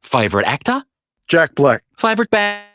Favourite actor? Jack Black. Favourite band?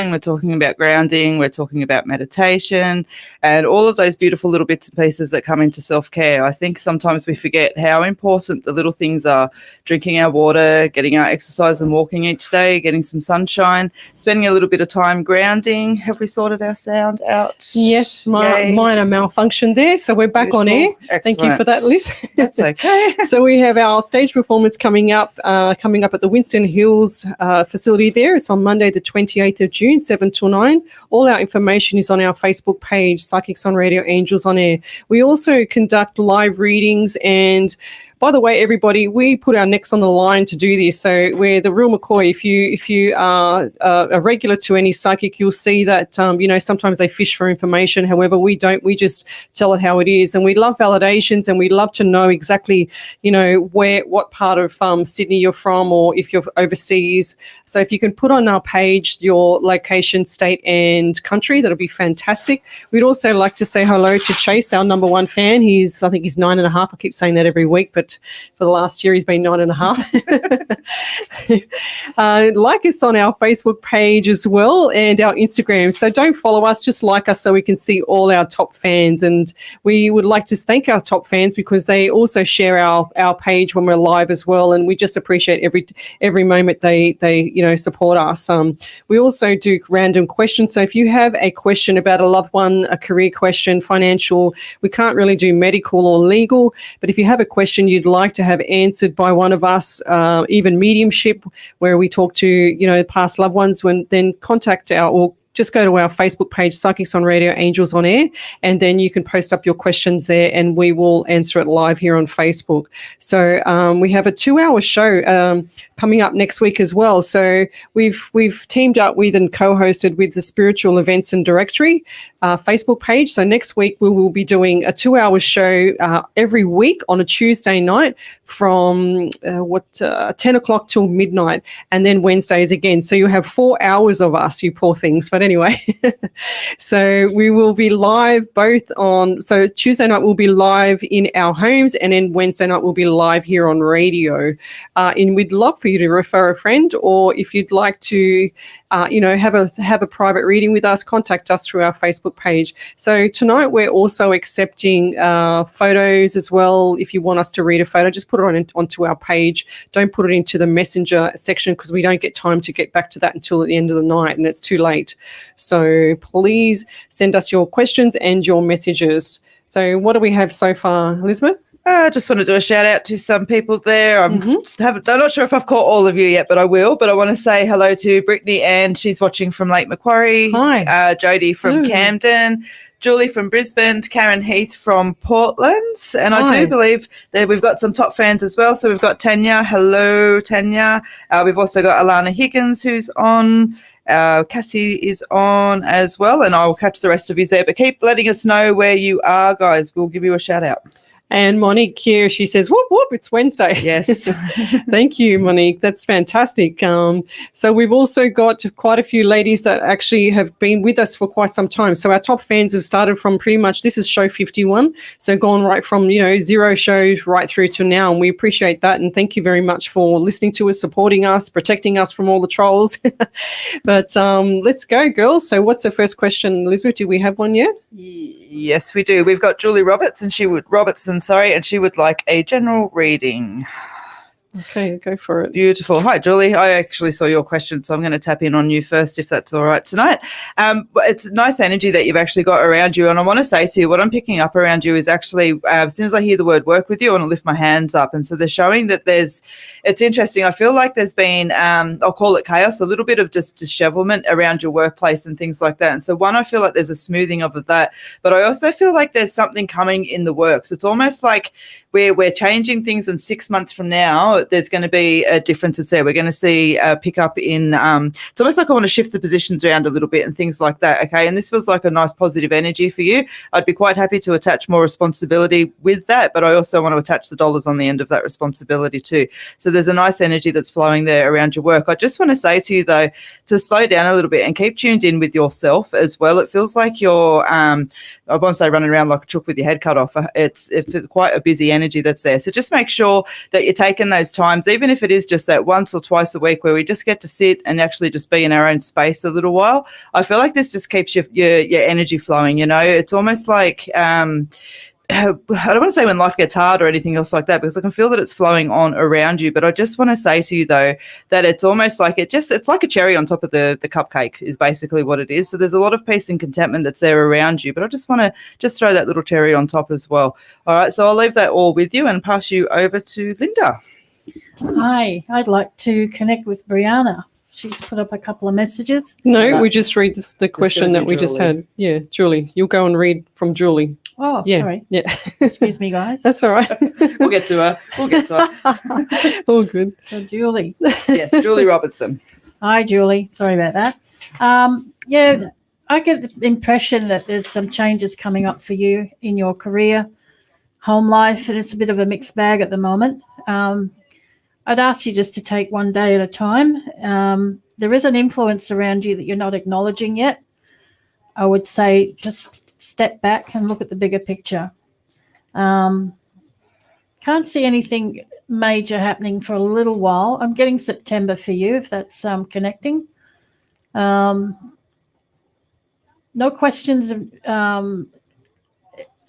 We're talking about grounding, we're talking about meditation, and all of those beautiful little bits and pieces that come into self-care. I think sometimes we forget how important the little things are. Drinking our water, getting our exercise and walking each day, getting some sunshine, spending a little bit of time grounding. Have we sorted our sound out? Yes, mine are malfunctioned there, so we're back on air. Excellent. Thank you for that, Liz. That's okay. So we have our stage performance coming up at the Winston Hills facility there. It's on Monday the 28th of June, 7 till 9. All our information is on our Facebook page, Psychics on Radio, Angels on Air. We also conduct live readings, and by the way, everybody, we put our necks on the line to do this. So we're the real McCoy. If you are a regular to any psychic, you'll see that sometimes they fish for information. However, we don't. We just tell it how it is, and we love validations, and we love to know exactly what part of Sydney you're from, or if you're overseas. So if you can put on our page your location, state, and country, that'll be fantastic. We'd also like to say hello to Chase, our number one fan. I think he's 9.5. I keep saying that every week, but but for the last year he's been 9.5. Like us on our Facebook page as well and our Instagram. So don't follow us, just like us so we can see all our top fans. And we would like to thank our top fans because they also share our page when we're live as well. And we just appreciate every moment they support us. We also do random questions. So if you have a question about a loved one, a career question, financial, we can't really do medical or legal, but if you have a question you'd like to have answered by one of us, even mediumship, where we talk to, past loved ones, then contact or just go to our Facebook page, Psychics on Radio, Angels on Air, and then you can post up your questions there and we will answer it live here on Facebook. So we have a 2-hour show coming up next week as well. So we've teamed up with and co-hosted with the Spiritual Events and Directory Facebook page. So next week we will be doing a 2-hour show every week on a Tuesday night from 10 o'clock till midnight, and then Wednesdays again. So you have 4 hours of us, you poor things. But anyway, so we will be live so Tuesday night we'll be live in our homes, and then Wednesday night we'll be live here on radio. And we'd love for you to refer a friend, or if you'd like to, have a private reading with us, contact us through our Facebook page. So tonight we're also accepting photos as well. If you want us to read a photo, just put it onto our page. Don't put it into the messenger section because we don't get time to get back to that until at the end of the night, and it's too late. So please send us your questions and your messages. So what do we have so far, Elizabeth? I just want to do a shout out to some people there. I'm not sure if I've caught all of you yet, but I will. But I want to say hello to Brittany Ann. She's watching from Lake Macquarie. Hi. Jody from Camden. Julie from Brisbane, Karen Heath from Portland. And I do believe that we've got some top fans as well. So we've got Tanya. Hello, Tanya. We've also got Alana Higgins who's on. Cassie is on as well. And I will catch the rest of you there. But keep letting us know where you are, guys. We'll give you a shout out. And Monique here, she says, whoop, whoop, it's Wednesday. Yes. Thank you, Monique. That's fantastic. So we've also got quite a few ladies that actually have been with us for quite some time. So our top fans have started from pretty much, this is show 51. So gone right from, 0 shows right through to now. And we appreciate that. And thank you very much for listening to us, supporting us, protecting us from all the trolls. But let's go, girls. So what's the first question, Elizabeth? Do we have one yet? Yes, we do. We've got Julie Robertson, and she would like a general reading. Okay, go for it. Beautiful. Hi, Julie. I actually saw your question, so I'm going to tap in on you first, if that's all right tonight. But it's nice energy that you've actually got around you. And I want to say to you, what I'm picking up around you is actually, as soon as I hear the word work with you, I want to lift my hands up. And so they're showing that it's interesting. I feel like there's been, I'll call it chaos, a little bit of just dishevelment around your workplace and things like that. And so I feel like there's a smoothing of that. But I also feel like there's something coming in the works. It's almost like we're changing things, and 6 months from now, there's going to be a difference that's there. We're going to see a pickup in, it's almost like I want to shift the positions around a little bit and things like that, okay? And this feels like a nice positive energy for you. I'd be quite happy to attach more responsibility with that, but I also want to attach the dollars on the end of that responsibility too. So there's a nice energy that's flowing there around your work. I just want to say to you, though, to slow down a little bit and keep tuned in with yourself as well. It feels like you're, I won't say running around like a chook with your head cut off. It's quite a busy energy that's there. So just make sure that you're taking those times, even if it is just that once or twice a week where we just get to sit and actually just be in our own space a little while. I feel like this just keeps your energy flowing, It's almost like, I don't want to say when life gets hard or anything else like that, because I can feel that it's flowing on around you. But I just want to say to you, though, that it's almost like it's like a cherry on top of the cupcake is basically what it is. So there's a lot of peace and contentment that's there around you. But I just want to just throw that little cherry on top as well. All right, so I'll leave that all with you and pass you over to Linda. Hi, I'd like to connect with Brianna. She's put up a couple of messages. No, we just read the question that we just had. Yeah, Julie. You'll go and read from Julie. Oh, yeah, sorry. Yeah. Excuse me, guys. That's all right. We'll get to her. All good. So, Julie. Yes, Julie Robertson. Hi, Julie. Sorry about that. Yeah, I get the impression that there's some changes coming up for you in your career, home life, and it's a bit of a mixed bag at the moment. I'd ask you just to take one day at a time. There is an influence around you that you're not acknowledging yet. I would say just step back and look at the bigger picture. can't see anything major happening for a little while. I'm getting September for you, if that's connecting. No questions.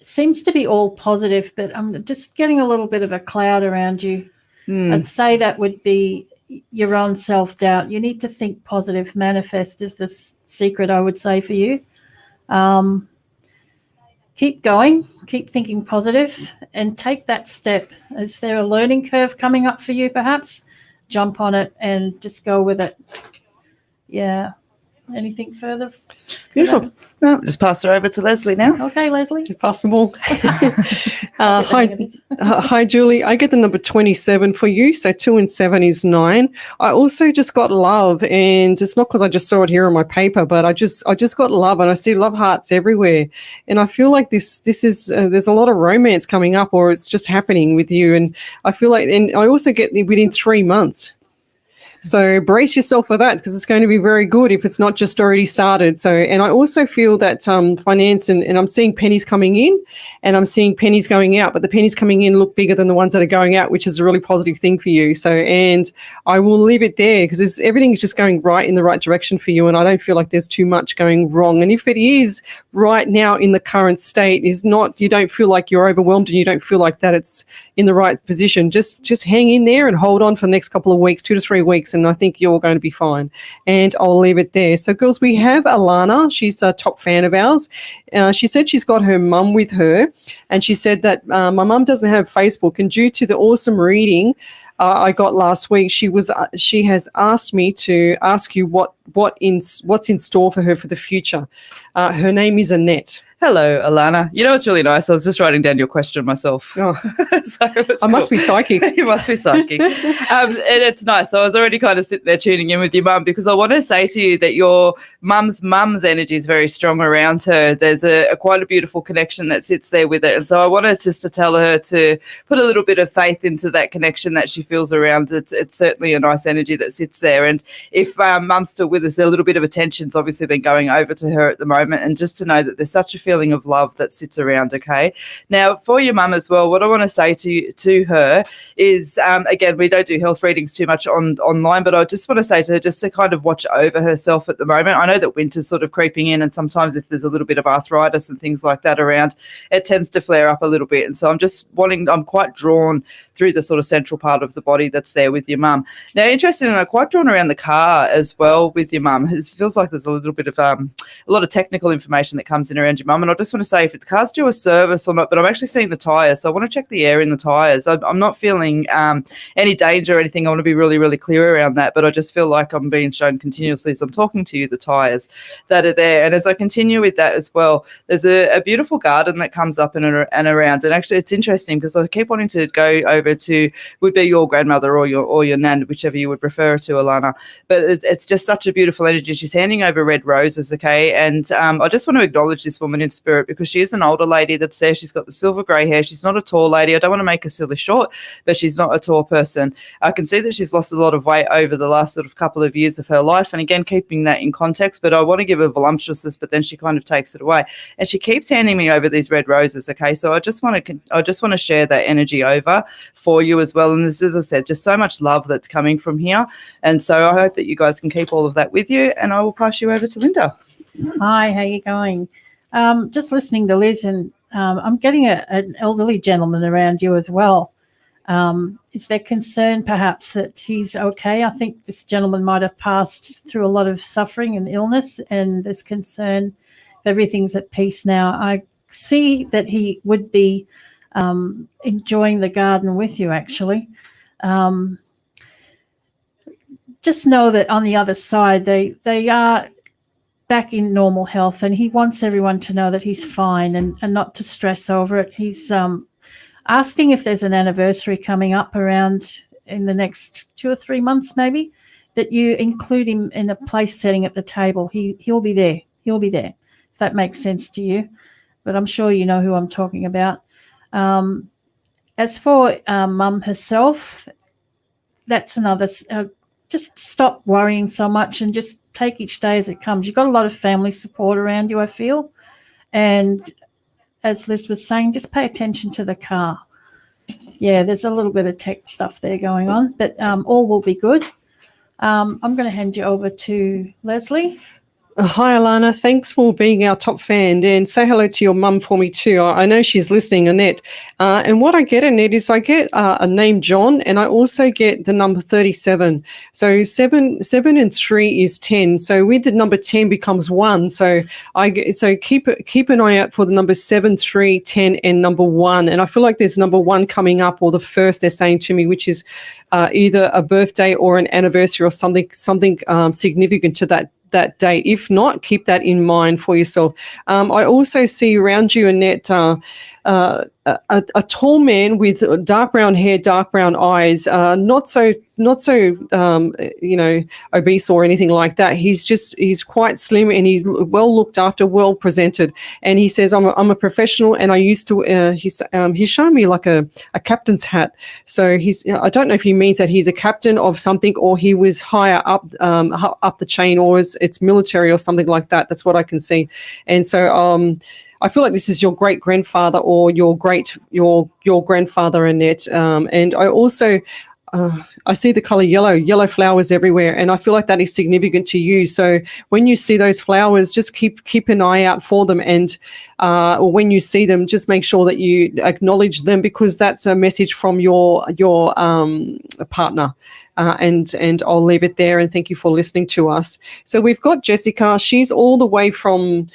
Seems to be all positive, but I'm just getting a little bit of a cloud around you. I'd say that would be your own self-doubt. You need to think positive. Manifest is the secret, I would say, for you. Keep going, keep thinking positive, and take that step. Is there a learning curve coming up for you, perhaps? Jump on it and just go with it. Yeah. Anything further? Beautiful. No, just pass her over to Leslie now. Okay, Leslie. If possible. Hi, Julie. I get the number 27 for you. So 2 and 7 is 9. I also just got love, and it's not because I just saw it here on my paper, but I just got love, and I see love hearts everywhere. And I feel like this is there's a lot of romance coming up, or it's just happening with you. And I feel like, and I also get within 3 months. So brace yourself for that, because it's going to be very good if it's not just already started. So, and I also feel that finance, and I'm seeing pennies coming in and I'm seeing pennies going out, but the pennies coming in look bigger than the ones that are going out, which is a really positive thing for you. So, and I will leave it there, because everything is just going right in the right direction for you. And I don't feel like there's too much going wrong. And if it is right now in the current state, is not, you don't feel like you're overwhelmed and you don't feel like that it's in the right position, just hang in there and hold on for the next couple of weeks, 2 to 3 weeks. And I think you're going to be fine. And I'll leave it there. So, girls, we have Alana. She's a top fan of ours. She said she's got her mum with her, and she said that my mum doesn't have Facebook, and due to the awesome reading I got last week, she has asked me to ask you what's in store for her for the future. Her name is Annette. Hello, Alana. You know, it's really nice. I was just writing down your question myself. Oh, So it was I must be psychic. You must be psychic. And it's nice. So I was already kind of sitting there tuning in with your mum, because I want to say to you that your mum's energy is very strong around her. There's a quite a beautiful connection that sits there with it. And so I wanted just to tell her to put a little bit of faith into that connection that she feels around it. It's certainly a nice energy that sits there. And if mum's still with us, a little bit of attention's obviously been going over to her at the moment. And just to know that there's such a feeling of love that sits around, okay? Now, for your mum as well, what I want to say to her is, again, we don't do health readings too much online, but I just want to say to her just to kind of watch over herself at the moment. I know that winter's sort of creeping in, and sometimes if there's a little bit of arthritis and things like that around, it tends to flare up a little bit. And so I'm quite drawn through the sort of central part of the body that's there with your mum. Now, interestingly, I'm quite drawn around the car as well with your mum. It feels like there's a little bit of a lot of technical information that comes in around your mum. And I just want to say if the car's due a service or not, but I'm actually seeing the tyres. So I want to check the air in the tyres. I'm not feeling any danger or anything. I want to be really, really clear around that. But I just feel like I'm being shown continuously as I'm talking to you, the tyres that are there. And as I continue with that as well, there's a beautiful garden that comes up and around. And actually it's interesting because I keep wanting to go over to, would be your grandmother or your nan, whichever you would prefer to, Alana. But it's just such a beautiful energy. She's handing over red roses, okay? And I just want to acknowledge this woman in spirit because she is an older lady that's there. She's got the silver grey hair. She's not a tall lady. I don't want to make her silly short, but she's not a tall person. I can see that she's lost a lot of weight over the last sort of couple of years of her life. And again, keeping that in context, but I want to give her voluptuousness, but then she kind of takes it away. And she keeps handing me over these red roses, okay? So I just want to share that energy over for you as well. And this, as I said, just so much love that's coming from here. And so I hope that you guys can keep all of that with you. And I will pass you over to Linda. Hi, how you going? Just listening to Liz, and I'm getting an elderly gentleman around you as well. Is there concern perhaps that he's okay? I think this gentleman might have passed through a lot of suffering and illness, and there's concern if everything's at peace now. I see that he would be enjoying the garden with you, actually. Just know that on the other side, they are back in normal health, and he wants everyone to know that he's fine and not to stress over it. He's asking if there's an anniversary coming up around in the next 2 or 3 months, maybe, that you include him in a place setting at the table. He'll be there. He'll be there, if that makes sense to you. But I'm sure you know who I'm talking about. As for Mum herself, that's another. Just stop worrying so much and just take each day as it comes. You've got a lot of family support around you, I feel. And as Liz was saying, just pay attention to the car. yeah, there's a little bit of tech stuff there going on, but all will be good. I'm going to hand you over to Leslie. Hi, Alana. Thanks for being our top fan. And say hello to your mum for me too. I know she's listening, Annette. And what I get, Annette, is I get a name John, and I also get the number 37. So seven and 3 is 10. So with the number 10 becomes 1. So keep an eye out for the numbers 7, 3, 10, and number 1. And I feel like there's number 1 coming up, or the first they're saying to me, which is either a birthday or an anniversary or something significant to that day. If not, keep that in mind for yourself. I also see around you, Annette, a tall man with dark brown hair, dark brown eyes, not so obese or anything like that. He's quite slim, and he's well looked after, well presented. And he says, I'm a professional, and I used to, he's shown me like a captain's hat. So I don't know if he means that he's a captain of something, or he was higher up the chain, or it's military or something like that. That's what I can see. And so, I feel like this is your great grandfather or your grandfather, Annette. And I also, I see the color yellow flowers everywhere, and I feel like that is significant to you. So when you see those flowers, just keep an eye out for them, and or when you see them, just make sure that you acknowledge them, because that's a message from your partner. And I'll leave it there, and thank you for listening to us. So we've got Jessica. She's all the way from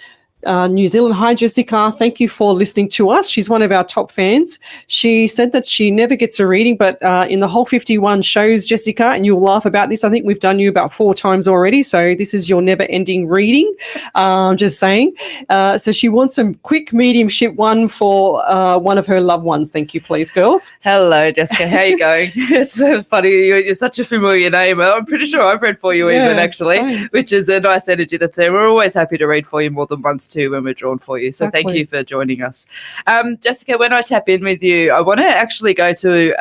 New Zealand. Hi, Jessica. Thank you for listening to us. She's one of our top fans. She said that she never gets a reading, but in the whole 51 shows, Jessica, and you'll laugh about this, I think we've done you about 4 times already, so this is your never-ending reading. Just saying. So she wants some quick mediumship one for one of her loved ones. Thank you, please, girls. Hello, Jessica. How you going? It's so funny. You're such a familiar name. I'm pretty sure I've read for you even, actually, same. which is a nice energy that's there. We're always happy to read for you more than once too when we're drawn for you. So thank you for joining us. Jessica, when I tap in with you, I want to actually go to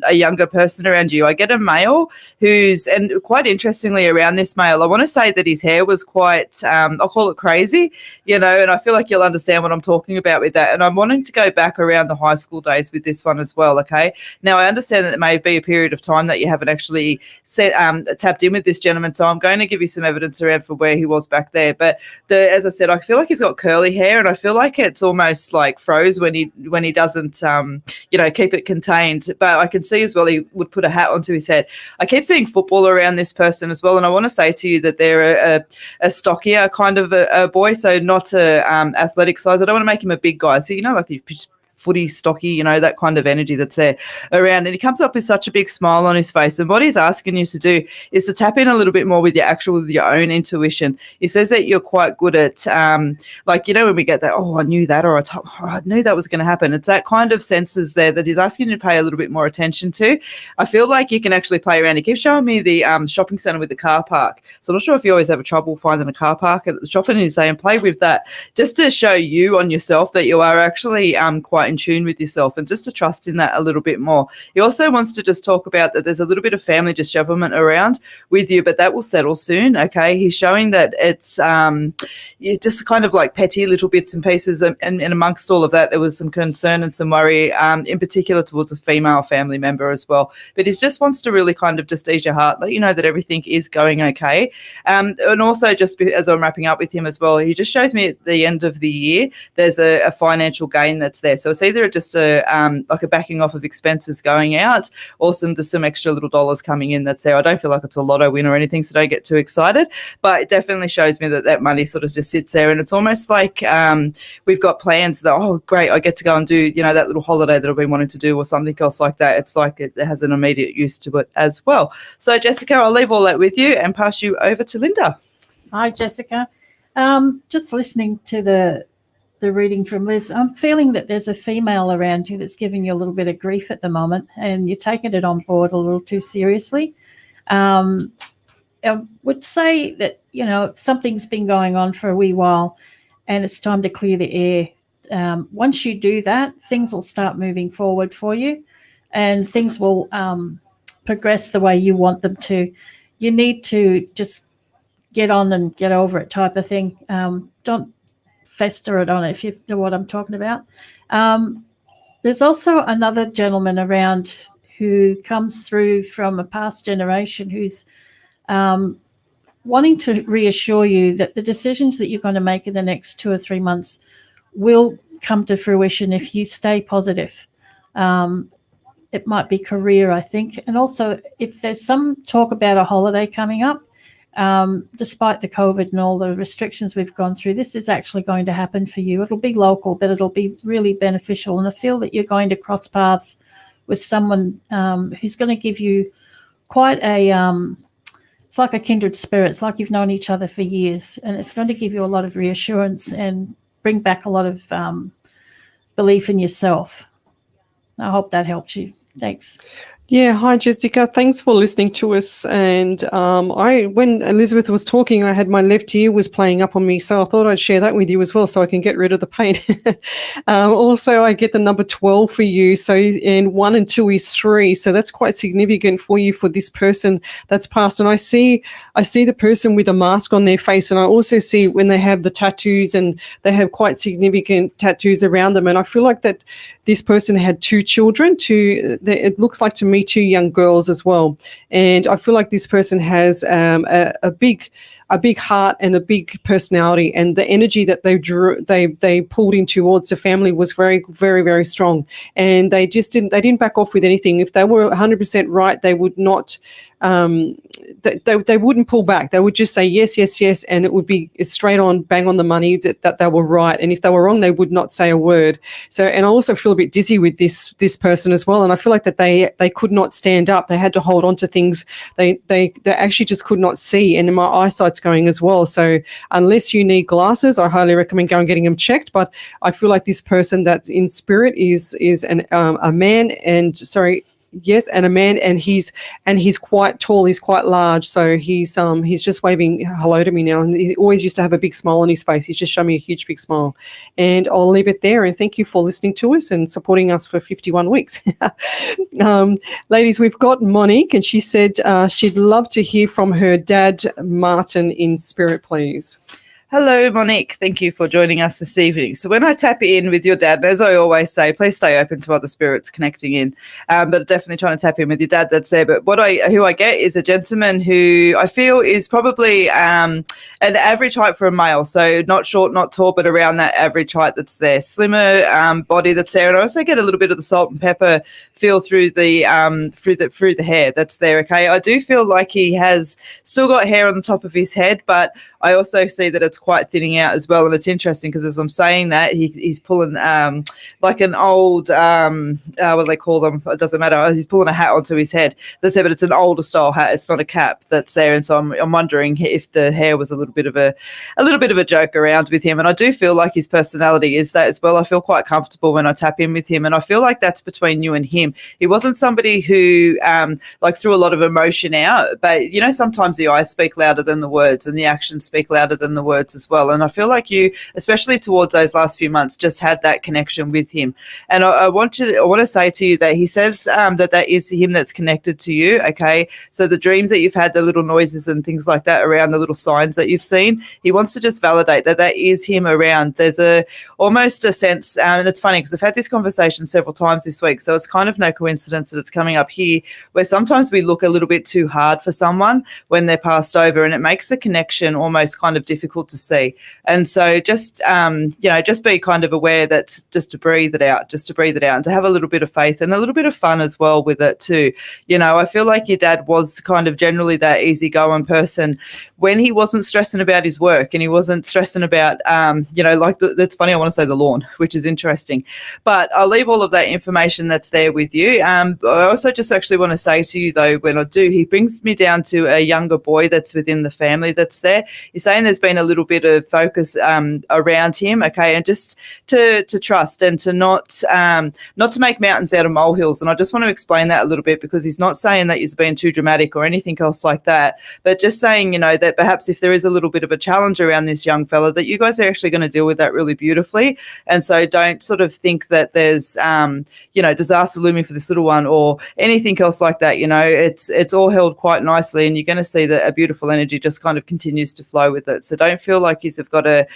a younger person around you. I get a male and quite interestingly around this male, I want to say that his hair was quite, I'll call it crazy, and I feel like you'll understand what I'm talking about with that. And I'm wanting to go back around the high school days with this one as well, okay? Now, I understand that it may be a period of time that you haven't actually tapped in with this gentleman, so I'm going to give you some evidence around for where he was back there. But as I said, I feel like he's got curly hair, and I feel like it's almost like froze when he doesn't keep it contained. But I can see as well he would put a hat onto his head. I keep seeing football around this person as well, and I want to say to you that they're a stockier kind of a boy, so not a athletic size. I don't want to make him a big guy, so like if footy, stocky, that kind of energy that's there around. And he comes up with such a big smile on his face. And what he's asking you to do is to tap in a little bit more with your own intuition. He says that you're quite good at, when we get that, I knew that, or I knew that was going to happen. It's that kind of senses there that he's asking you to pay a little bit more attention to. I feel like you can actually play around. He keeps showing me the shopping centre with the car park. So I'm not sure if you always have trouble finding a car park at the shopping, and he's saying play with that just to show you on yourself that you are actually quite in tune with yourself, and just to trust in that a little bit more. He also wants to just talk about that there's a little bit of family dishevelment around with you, but that will settle soon, okay? He's showing that it's just kind of like petty little bits and pieces, and amongst all of that there was some concern and some worry, in particular towards a female family member as well. But he just wants to really kind of just ease your heart, let you know that everything is going okay. And also, just as I'm wrapping up with him as well, he just shows me at the end of the year there's a financial gain that's there. So it's either just a backing off of expenses going out, or some extra little dollars coming in that's there. I don't feel like it's a lotto win or anything, so don't get too excited, but it definitely shows me that money sort of just sits there, and it's almost like we've got plans that, great, I get to go and do that little holiday that I've been wanting to do, or something else like that. It's like it has an immediate use to it as well. So Jessica, I'll leave all that with you and pass you over to Linda. Hi, Jessica. Just listening to the reading from Liz, I'm feeling that there's a female around you that's giving you a little bit of grief at the moment, and you're taking it on board a little too seriously. I would say that, something's been going on for a wee while, and it's time to clear the air. Once you do that, things will start moving forward for you, and things will progress the way you want them to. You need to just get on and get over it type of thing. Don't fester it on it, if you know what I'm talking about. There's also another gentleman around who comes through from a past generation who's wanting to reassure you that the decisions that you're going to make in the next 2 or 3 months will come to fruition if you stay positive. It might be career, I think. And also, if there's some talk about a holiday coming up, despite the COVID and all the restrictions we've gone through, this is actually going to happen for you. It'll be local, but it'll be really beneficial. And I feel that you're going to cross paths with someone who's going to give you quite a, it's like a kindred spirit. It's like you've known each other for years, and it's going to give you a lot of reassurance and bring back a lot of belief in yourself. I hope that helps you. Thanks. Yeah, hi Jessica. Thanks for listening to us. And when Elizabeth was talking, I had my left ear was playing up on me, so I thought I'd share that with you as well, so I can get rid of the pain. Also, I get the number 12 for you. So, and 1 and 2 is 3. So that's quite significant for you for this person that's passed. And I see the person with a mask on their face, and I also see when they have the tattoos, and they have quite significant tattoos around them. And I feel like that this person had 2 children. It looks like to me 2 young girls as well, and I feel like this person has a big heart and a big personality, and the energy that they pulled in towards the family was very, very, very strong, and they didn't back off with anything. If they were 100% right, they would not. They wouldn't pull back. They would just say yes, yes, yes, and it would be straight on, bang on the money that they were right. And if they were wrong, they would not say a word. So, and I also feel a bit dizzy with this person as well. And I feel like that they could not stand up. They had to hold on to things. They actually just could not see, and my eyesight's going as well. So, unless you need glasses, I highly recommend going and getting them checked. But I feel like this person that's in spirit is a man, and sorry. Yes, and a man, and he's quite tall. He's quite large, so he's just waving hello to me now. And he always used to have a big smile on his face. He's just shown me a huge big smile, and I'll leave it there. And thank you for listening to us and supporting us for 51 weeks. Ladies, we've got Monique, and she said she'd love to hear from her dad, Martin, in spirit, please. Hello, Monique. Thank you for joining us this evening. So when I tap in with your dad, and as I always say, please stay open to other spirits connecting in, but definitely trying to tap in with your dad that's there. But who I get is a gentleman who I feel is probably an average height for a male. So not short, not tall, but around that average height that's there. Slimmer body that's there. And I also get a little bit of the salt and pepper feel through the hair that's there. Okay. I do feel like he has still got hair on the top of his head, but I also see that it's quite thinning out as well. And it's interesting because as I'm saying that, he's pulling like an old, what do they call them? It doesn't matter. He's pulling a hat onto his head. That's it, but it's an older style hat. It's not a cap that's there. And so I'm wondering if the hair was a little bit of a joke around with him. And I do feel like his personality is that as well. I feel quite comfortable when I tap in with him. And I feel like that's between you and him. He wasn't somebody who like threw a lot of emotion out, but you know, sometimes the eyes speak louder than the words, and the actions speak louder than the words as well. And I feel like you, especially towards those last few months, just had that connection with him. And I want to say to you that he says that is him that's connected to you. Okay, so the dreams that you've had, the little noises and things like that around, the little signs that you've seen, he wants to just validate that is him around. There's almost a sense, and it's funny because I've had this conversation several times this week, so it's kind of no coincidence that it's coming up here, where sometimes we look a little bit too hard for someone when they're passed over, and it makes the connection almost kind of difficult to see. And so just just be kind of aware that just to breathe it out and to have a little bit of faith and a little bit of fun as well with it too. You know, I feel like your dad was kind of generally that easygoing person when he wasn't stressing about his work, and he wasn't stressing about that's funny, I want to say the lawn, which is interesting, but I'll leave all of that information that's there with you. I also just actually want to say to you though, when I do, he brings me down to a younger boy that's within the family that's there. He's saying there's been a little bit of focus around him, okay, and just to trust and to not to make mountains out of molehills. And I just want to explain that a little bit, because he's not saying that he's being too dramatic or anything else like that, but just saying, you know, that perhaps if there is a little bit of a challenge around this young fella, that you guys are actually going to deal with that really beautifully. And so don't sort of think that there's disaster looming for this little one or anything else like that. You know, it's all held quite nicely, and you're going to see that a beautiful energy just kind of continues to flow with it. So don't feel feel like you've got to,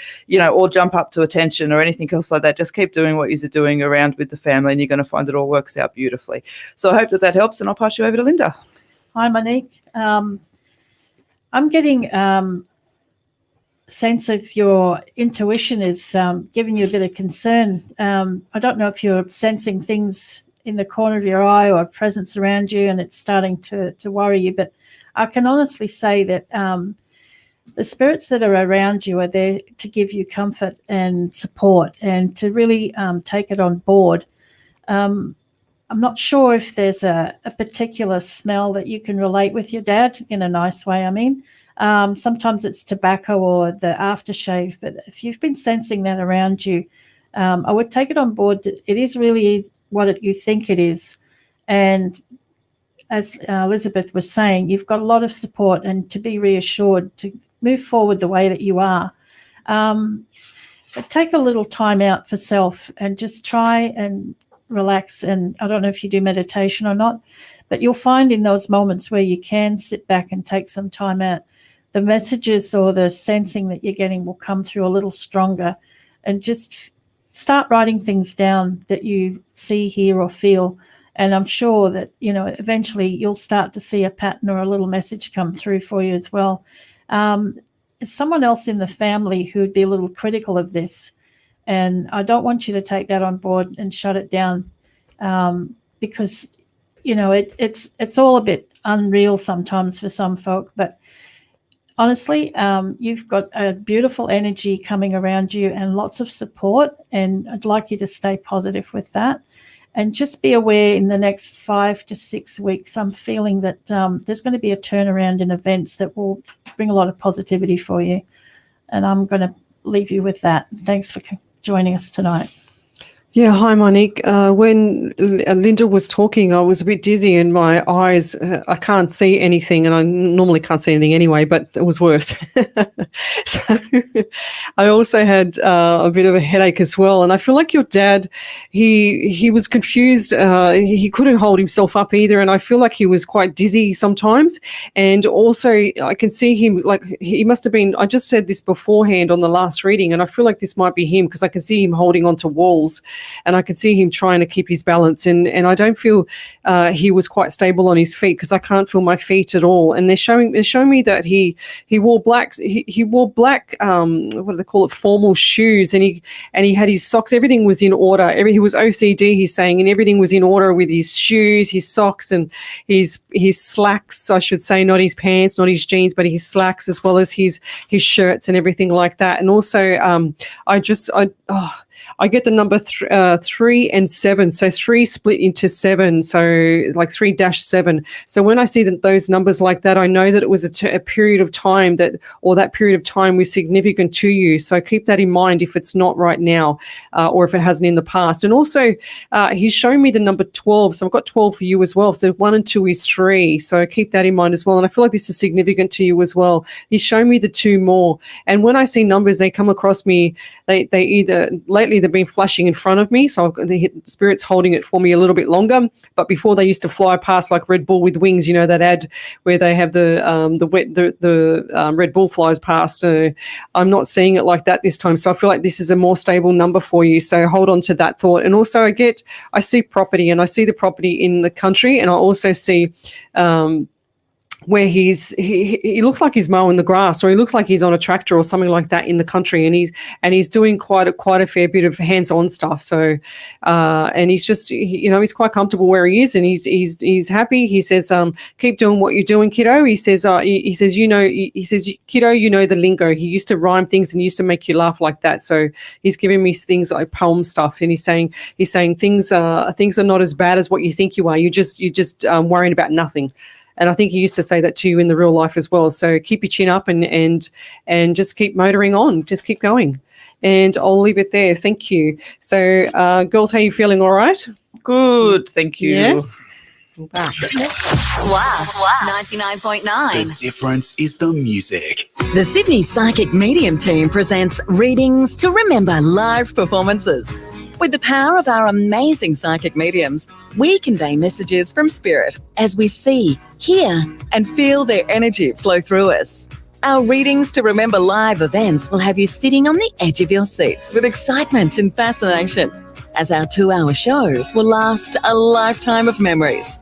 all jump up to attention or anything else like that. Just keep doing what you're doing around with the family, and you're going to find it all works out beautifully. So I hope that helps, and I'll pass you over to Linda. Hi, Monique. I'm getting sense of your intuition is giving you a bit of concern. I don't know if you're sensing things in the corner of your eye or a presence around you and it's starting to worry you, but I can honestly say that the spirits that are around you are there to give you comfort and support and to really take it on board. I'm not sure if there's a particular smell that you can relate with your dad in a nice way, I mean. Sometimes it's tobacco or the aftershave, but if you've been sensing that around you, I would take it on board. It is really what you think it is. And as Elizabeth was saying, you've got a lot of support and to be reassured to move forward the way that you are. But take a little time out for self and just try and relax. And I don't know if you do meditation or not, but you'll find in those moments where you can sit back and take some time out, the messages or the sensing that you're getting will come through a little stronger. And just start writing things down that you see, hear, or feel. And I'm sure that, eventually you'll start to see a pattern or a little message come through for you as well. Someone else in the family who would be a little critical of this. And I don't want you to take that on board and shut it down because, it's all a bit unreal sometimes for some folk. But honestly, you've got a beautiful energy coming around you and lots of support, and I'd like you to stay positive with that. And just be aware in the next 5 to 6 weeks, I'm feeling that there's going to be a turnaround in events that will bring a lot of positivity for you. And I'm going to leave you with that. Thanks for joining us tonight. Yeah, hi, Monique. When Linda was talking, I was a bit dizzy and my eyes, I can't see anything, and I normally can't see anything anyway, but it was worse. So I also had a bit of a headache as well. And I feel like your dad, he was confused. He couldn't hold himself up either. And I feel like he was quite dizzy sometimes. And also I can see him, like he must have been, I just said this beforehand on the last reading, and I feel like this might be him because I can see him holding onto walls. And I could see him trying to keep his balance. And I don't feel he was quite stable on his feet because I can't feel my feet at all. And they're showing me that he wore black, he wore black, what do they call it, formal shoes. And he had his socks. Everything was in order. He was OCD, he's saying, and everything was in order with his shoes, his socks, and his slacks, I should say, not his pants, not his jeans, but his slacks, as well as his shirts and everything like that. And also I get the number 3 and 7. So 3 split into 7. So like 3-7. So when I see those numbers like that, I know that it was a period of time that period of time was significant to you. So keep that in mind if it's not right now or if it hasn't in the past. And also he's showing me the number 12. So I've got 12 for you as well. So 1 and 2 is 3. So keep that in mind as well. And I feel like this is significant to you as well. He's showing me the 2 more. And when I see numbers, they come across me, they either lately they've been flashing in front of me, so the Spirit's holding it for me a little bit longer. But before, they used to fly past like Red Bull with wings, that ad where they have the Red Bull flies past. I'm not seeing it like that this time, so I feel like this is a more stable number for you, so hold on to that thought. And also I see property, and I see the property in the country, and I also see where he looks like he's mowing the grass, or he looks like he's on a tractor or something like that in the country, and he's doing quite a fair bit of hands-on stuff. So and he's just he's quite comfortable where he is, and he's happy. He says keep doing what you're doing, kiddo. He says kiddo, you know the lingo. He used to rhyme things and used to make you laugh like that. So he's giving me things like poem stuff, and he's saying things are not as bad as what you think you are. You're just worrying about nothing. And I think he used to say that to you in the real life as well. So keep your chin up and just keep motoring on. Just keep going. And I'll leave it there. Thank you. So, girls, how are you feeling? All right? Good. Thank you. Yes. Wow. 99.9. The difference is the music. The Sydney Psychic Medium team presents Readings to Remember live performances. With the power of our amazing psychic mediums, we convey messages from spirit as we see, hear, and feel their energy flow through us. Our Readings to Remember live events will have you sitting on the edge of your seats with excitement and fascination, as our 2-hour shows will last a lifetime of memories.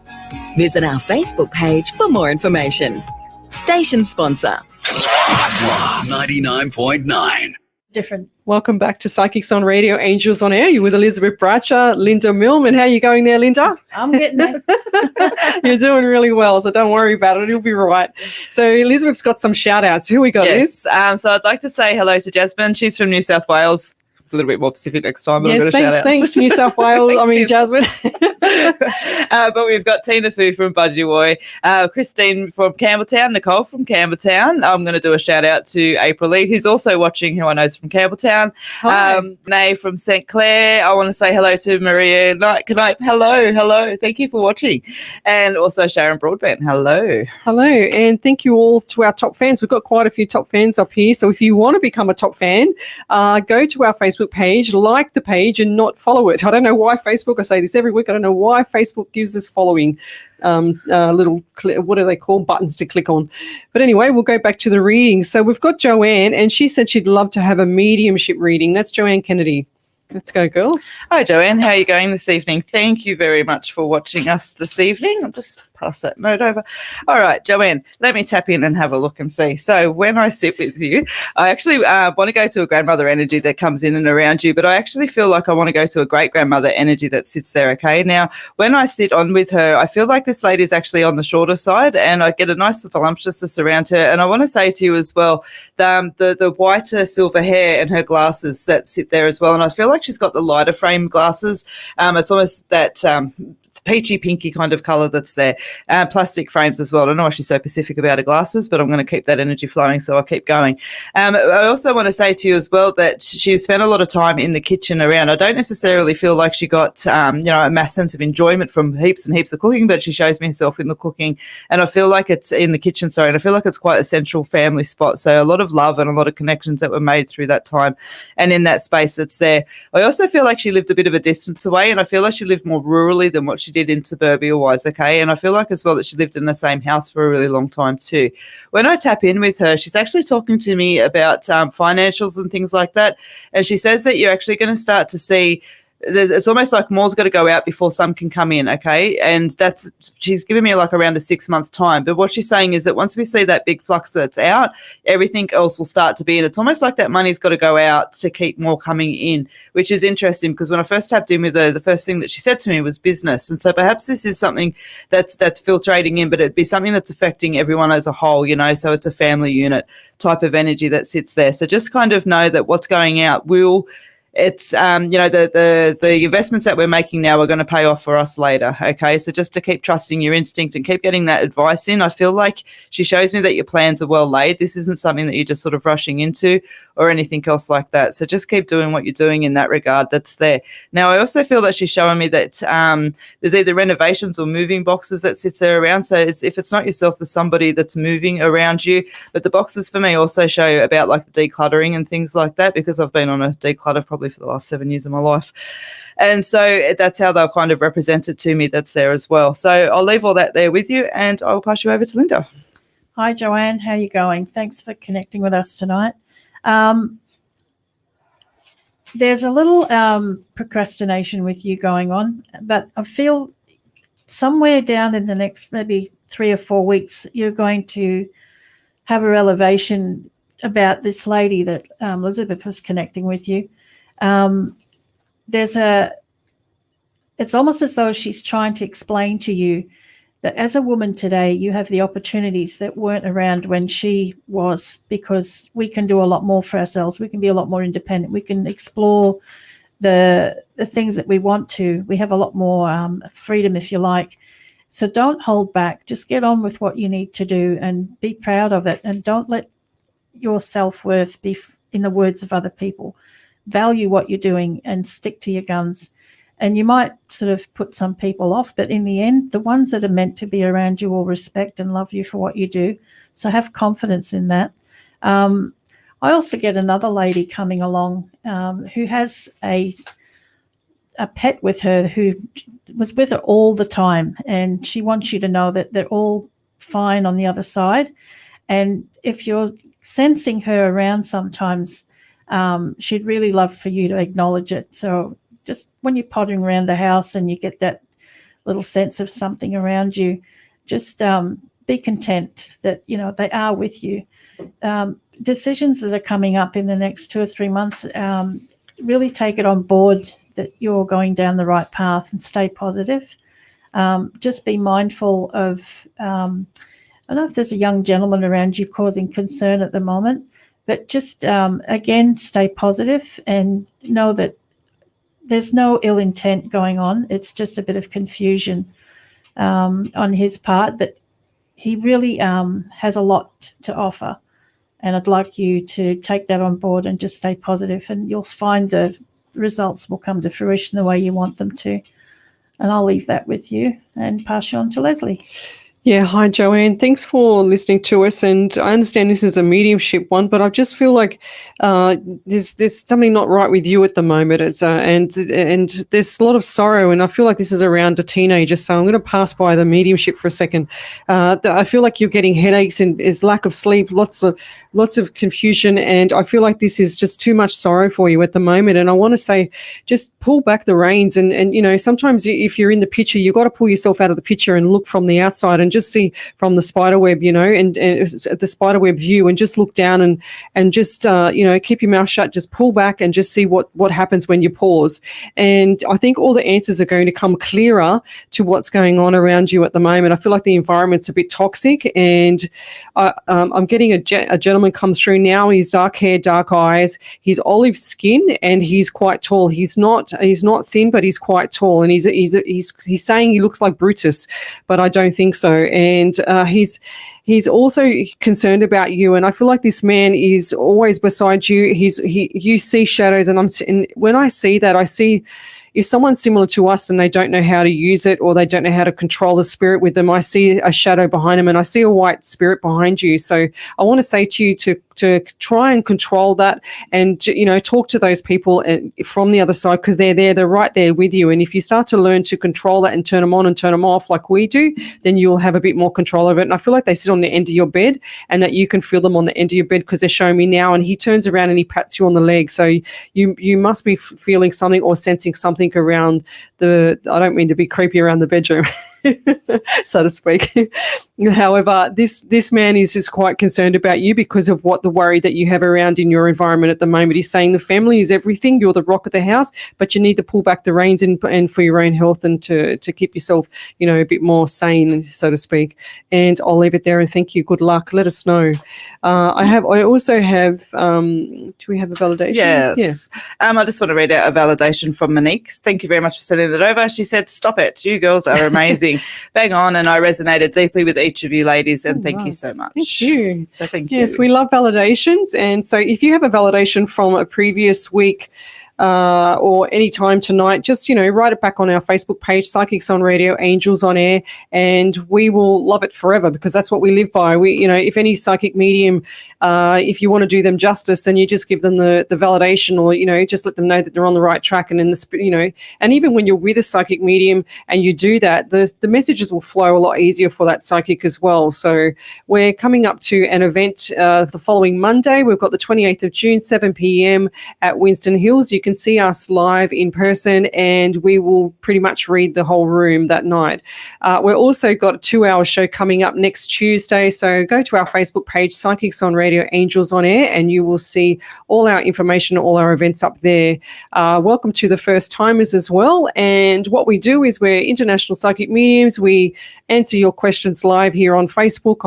Visit our Facebook page for more information. Station sponsor. 99.9. Different. Welcome back to Psychics on Radio, Angels on Air. You're with Elizabeth Bradshaw, Linda Millman. How are you going there, Linda? I'm getting there. You're doing really well, so don't worry about it. You'll be right. So Elizabeth's got some shout-outs. Who we got, Liz? Yes. So I'd like to say hello to Jasmine. She's from New South Wales. A little bit more specific next time, but Yes, I'm going to shout out. thanks, New South Wales. Jasmine. But we've got Tina Fu from Budgewoi, Christine from Campbelltown, Nicole from Campbelltown. I'm going to do a shout out to April Lee, who's also watching, who I know is from Campbelltown. Hi. Nay from St. Clair. I want to say hello to Maria Knight. Hello. Thank you for watching. And also Sharon Broadbent. Hello. Hello, and thank you all to our top fans. We've got quite a few top fans up here. So if you want to become a top fan, go to our Facebook page, like the page, and not follow it. I don't know why Facebook, I say this every week, I don't know why Facebook gives us following what do they call buttons to click on. But anyway, we'll go back to the reading. So we've got Joanne, and she said she'd love to have a mediumship reading. That's Joanne Kennedy. Let's go, girls. Hi, Joanne. How are you going this evening? Thank you very much for watching us this evening. I'll just pass that note over. All right, Joanne, let me tap in and have a look and see. So when I sit with you, I actually want to go to a grandmother energy that comes in and around you, but I actually feel like I want to go to a great-grandmother energy that sits there, okay? Now, when I sit on with her, I feel like this lady is actually on the shorter side, and I get a nice voluptuousness around her. And I want to say to you as well, the whiter silver hair and her glasses that sit there as well, and I feel like she's got the lighter frame glasses. It's almost that peachy pinky kind of color that's there. Plastic frames as well. I don't know why she's so specific about her glasses, but I'm going to keep that energy flowing, so I'll keep going. I also want to say to you as well that she spent a lot of time in the kitchen around. I don't necessarily feel like she got a mass sense of enjoyment from heaps and heaps of cooking, but she shows me herself in the cooking, and I feel like it's in the kitchen, and I feel like it's quite a central family spot. So a lot of love and a lot of connections that were made through that time, and in that space that's there. I also feel like she lived a bit of a distance away, and I feel like she lived more rurally than what she did in suburbia wise, okay? And I feel like as well that she lived in the same house for a really long time too. When I tap in with her, she's actually talking to me about financials and things like that, and she says that you're actually going to start to see it's almost like more's got to go out before some can come in, okay? And she's giving me like around a 6-month time. But what she's saying is that once we see that big flux that's out, everything else will start to be in. It's almost like that money's got to go out to keep more coming in, which is interesting because when I first tapped in with her, the first thing that she said to me was business. And so perhaps this is something that's filtrating in, but it'd be something that's affecting everyone as a whole, so it's a family unit type of energy that sits there. So just kind of know that what's going out it's the investments that we're making now are going to pay off for us later, okay? So just to keep trusting your instinct and keep getting that advice in. I feel like she shows me that your plans are well laid. This isn't something that you're just sort of rushing into or anything else like that. So just keep doing what you're doing in that regard. That's there. Now, I also feel that she's showing me that there's either renovations or moving boxes that sits there around. So if it's not yourself, there's somebody that's moving around you. But the boxes for me also show about like the decluttering and things like that, because I've been on a declutter probably for the last 7 years of my life. And so that's how they'll kind of represent it to me. That's there as well. So I'll leave all that there with you, and I will pass you over to Linda. Hi, Joanne. How are you going? Thanks for connecting with us tonight. There's a little procrastination with you going on, but I feel somewhere down in the next maybe 3 or 4 weeks, you're going to have a revelation about this lady that Elizabeth was connecting with you. It's almost as though she's trying to explain to you that as a woman today, you have the opportunities that weren't around when she was, because we can do a lot more for ourselves. We can be a lot more independent. We can explore the things that we want to. We have a lot more freedom, if you like. So don't hold back. Just get on with what you need to do and be proud of it. And don't let your self-worth be in the words of other people. Value what you're doing and stick to your guns. And you might sort of put some people off, but in the end, the ones that are meant to be around you will respect and love you for what you do. So have confidence in that. I also get another lady coming along who has a pet with her who was with her all the time, and she wants you to know that they're all fine on the other side. And if you're sensing her around sometimes. She'd really love for you to acknowledge it. So just when you're pottering around the house and you get that little sense of something around you, just be content that, they are with you. Decisions that are coming up in the next 2 or 3 months, really take it on board that you're going down the right path and stay positive. Just be mindful of, I don't know if there's a young gentleman around you causing concern at the moment, but just, again, stay positive and know that there's no ill intent going on. It's just a bit of confusion on his part, but he really has a lot to offer. And I'd like you to take that on board and just stay positive, and you'll find the results will come to fruition the way you want them to. And I'll leave that with you and pass you on to Leslie. Yeah, hi, Joanne. Thanks for listening to us. And I understand this is a mediumship one, but I just feel like there's something not right with you at the moment. It's and there's a lot of sorrow, and I feel like this is around a teenager. So I'm going to pass by the mediumship for a second. I feel like you're getting headaches and is lack of sleep, lots of confusion, and I feel like this is just too much sorrow for you at the moment. And I want to say, just pull back the reins, and sometimes if you're in the picture, you've got to pull yourself out of the picture and look from the outside and just see from the spider web, and the spider web view, and just look down and just keep your mouth shut, just pull back and just see what happens when you pause. And I think all the answers are going to come clearer to what's going on around you at the moment. I feel like the environment's a bit toxic, and I'm getting a gentleman come through now. He's dark hair, dark eyes, he's olive skin, and he's quite tall. He's not thin, but he's quite tall, and he's saying he looks like Brutus, but I don't think so. And he's also concerned about you, and I feel like this man is always beside you. You see shadows, and when I see that, I see if someone's similar to us and they don't know how to use it, or they don't know how to control the spirit with them, I see a shadow behind them, and I see a white spirit behind you. So I want to say to you to try and control that, and talk to those people from the other side, because they're right there with you. And if you start to learn to control that and turn them on and turn them off like we do, then you'll have a bit more control over it. And I feel like they sit on the end of your bed, and that you can feel them on the end of your bed, because they're showing me now. And he turns around and he pats you on the leg. So you must be feeling something or sensing something around I don't mean to be creepy, around the bedroom, so to speak. However, this man is just quite concerned about you because of the worry that you have around in your environment at the moment. He's saying the family is everything. You're the rock of the house, but you need to pull back the reins and for your own health, and to keep yourself, a bit more sane, so to speak. And I'll leave it there, and thank you. Good luck. Let us know. I also have. Do we have a validation? Yes. Yeah. I just want to read out a validation from Monique. Thank you very much for sending that over. She said, "Stop it. You girls are amazing. Bang on." And I resonated deeply with each of you ladies, and thank you so much. Thank you. So thank you. Yes, we love validations. And so if you have a validation from a previous week, or any time tonight, just, write it back on our Facebook page, Psychics on Radio, Angels on Air, and we will love it forever, because that's what we live by. We, if any psychic medium, if you want to do them justice, then you just give them the validation, or, just let them know that they're on the right track. And and even when you're with a psychic medium and you do that, the messages will flow a lot easier for that psychic as well. So we're coming up to an event the following Monday. We've got the 28th of June, 7 p.m. at Winston Hills. You can see us live in person, and we will pretty much read the whole room that night. We're also got a 2-hour show coming up next Tuesday, so go to our Facebook page, Psychics on Radio, Angels on Air, and you will see all our information, all our events up there. Welcome to the first timers as well. And what we do is we're international psychic mediums. We answer your questions live here on Facebook.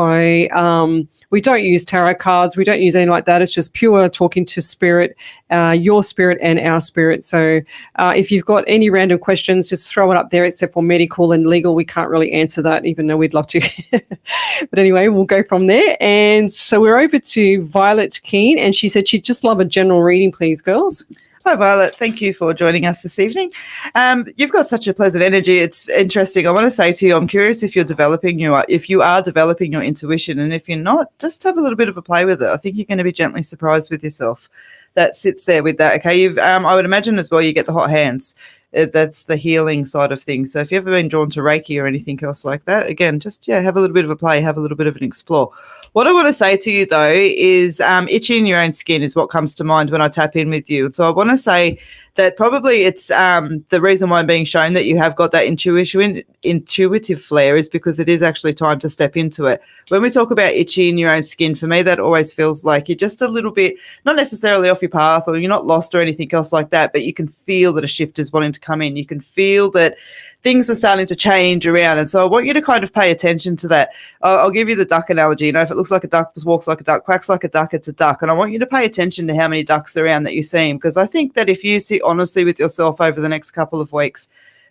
We don't use tarot cards. We don't use anything like that. It's just pure talking to spirit, your spirit and our spirit. So if you've got any random questions, just throw it up there, except for medical and legal. We can't really answer that, even though we'd love to. But anyway, we'll go from there. And so we're over to Violet Keane, and she said she'd just love a general reading, please, girls. Hi, Violet. Thank you for joining us this evening. You've got such a pleasant energy. It's interesting. I want to say to you, I'm curious if you are developing your intuition, and if you're not, just have a little bit of a play with it. I think you're going to be gently surprised with yourself. That sits there with that. Okay, I would imagine as well you get the hot hands. that's the healing side of things. So if you've ever been drawn to Reiki or anything else like that, again, just have a little bit of a play, have a little bit of an explore. What I want to say to you, though, is itching your own skin is what comes to mind when I tap in with you. So I want to say that probably it's the reason why I'm being shown that you have got that intuitive flair is because it is actually time to step into it. When we talk about itchy in your own skin, for me, that always feels like you're just a little bit, not necessarily off your path or you're not lost or anything else like that, but you can feel that a shift is wanting to come in. You can feel that things are starting to change around. And so I want you to kind of pay attention to that. I'll give you the duck analogy. You know, if it looks like a duck, walks like a duck, quacks like a duck, it's a duck. And I want you to pay attention to how many ducks are around that you're seeing, because I think that if you sit honestly with yourself over the next couple of weeks,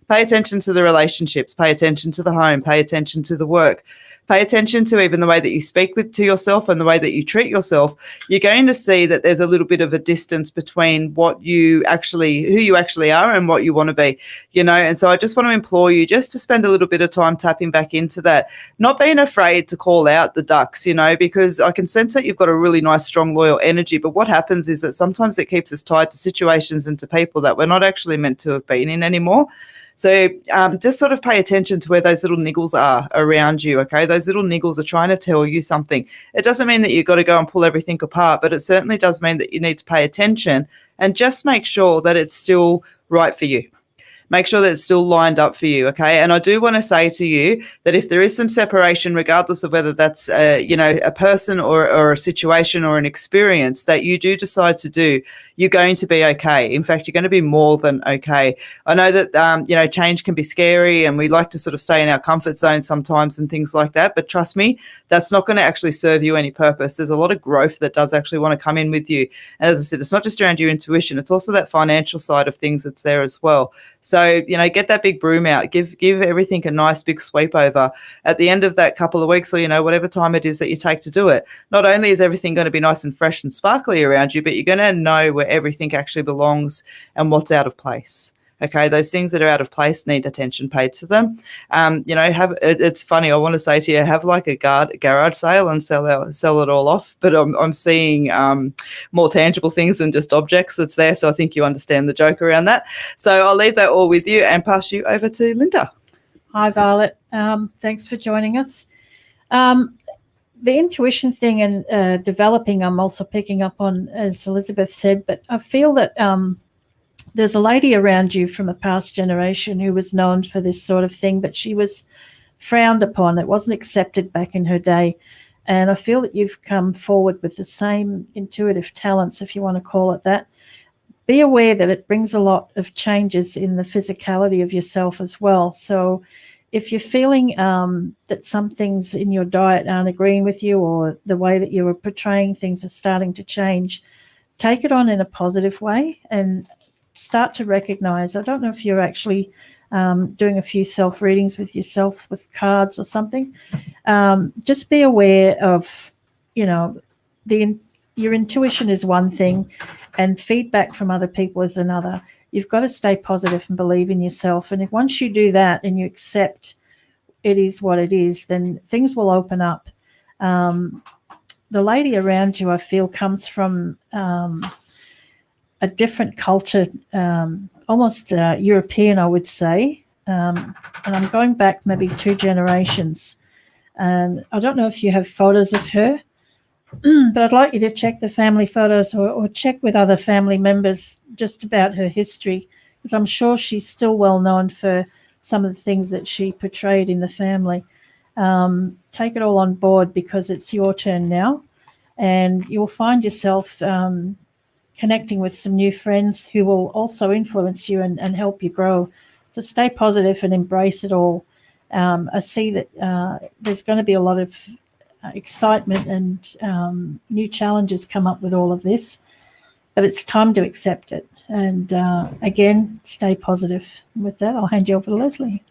pay attention to the relationships, pay attention to the home, pay attention to the work, pay attention to even the way that you speak to yourself and the way that you treat yourself, you're going to see that there's a little bit of a distance between who you actually are and what you want to be, you know. And so I just want to implore you just to spend a little bit of time tapping back into that, not being afraid to call out the ducks, you know, because I can sense that you've got a really nice, strong, loyal energy. But what happens is that sometimes it keeps us tied to situations and to people that we're not actually meant to have been in anymore. So just sort of pay attention to where those little niggles are around you, okay? Those little niggles are trying to tell you something. It doesn't mean that you've got to go and pull everything apart, but it certainly does mean that you need to pay attention and just make sure that it's still right for you. Make sure that it's still lined up for you, okay? And I do want to say to you that if there is some separation, regardless of whether that's, a person or a situation or an experience that you do decide to do, you're going to be okay. In fact, you're going to be more than okay. I know that, change can be scary and we like to sort of stay in our comfort zone sometimes and things like that. But trust me, that's not going to actually serve you any purpose. There's a lot of growth that does actually want to come in with you. And as I said, it's not just around your intuition. It's also that financial side of things that's there as well. So, get that big broom out, give everything a nice big sweep over at the end of that couple of weeks or, whatever time it is that you take to do it. Not only is everything going to be nice and fresh and sparkly around you, but you're going to know where everything actually belongs and what's out of place. Okay, those things that are out of place need attention paid to them. It's funny. I want to say to you, have like a garage sale and sell it all off. But I'm seeing more tangible things than just objects that's there. So I think you understand the joke around that. So I'll leave that all with you and pass you over to Linda. Hi, Violet. Thanks for joining us. The intuition thing and developing, I'm also picking up on, as Elizabeth said, but I feel that there's a lady around you from a past generation who was known for this sort of thing, but she was frowned upon. It wasn't accepted back in her day. And I feel that you've come forward with the same intuitive talents, if you want to call it that. Be aware that it brings a lot of changes in the physicality of yourself as well. So if you're feeling that some things in your diet aren't agreeing with you or the way that you are portraying things are starting to change, take it on in a positive way and start to recognize. I don't know if you're actually doing a few self-readings with yourself with cards or something. Just be aware of, your intuition is one thing and feedback from other people is another. You've got to stay positive and believe in yourself. And if once you do that and you accept it is what it is, then things will open up. The lady around you, I feel, comes from a different culture, almost European, I would say. And I'm going back maybe 2 generations. And I don't know if you have photos of her, but I'd like you to check the family photos or check with other family members just about her history, because I'm sure she's still well known for some of the things that she portrayed in the family. Take it all on board because it's your turn now. And you'll find yourself connecting with some new friends who will also influence you and help you grow. So stay positive and embrace it all. I see that there's going to be a lot of excitement and new challenges come up with all of this, but it's time to accept it. And again, stay positive. With that, I'll hand you over to Leslie.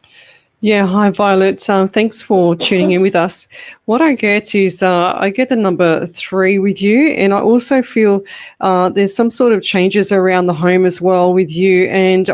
Yeah, hi, Violet. Thanks for tuning in with us. What I get is I get the number 3 with you, and I also feel there's some sort of changes around the home as well with you. And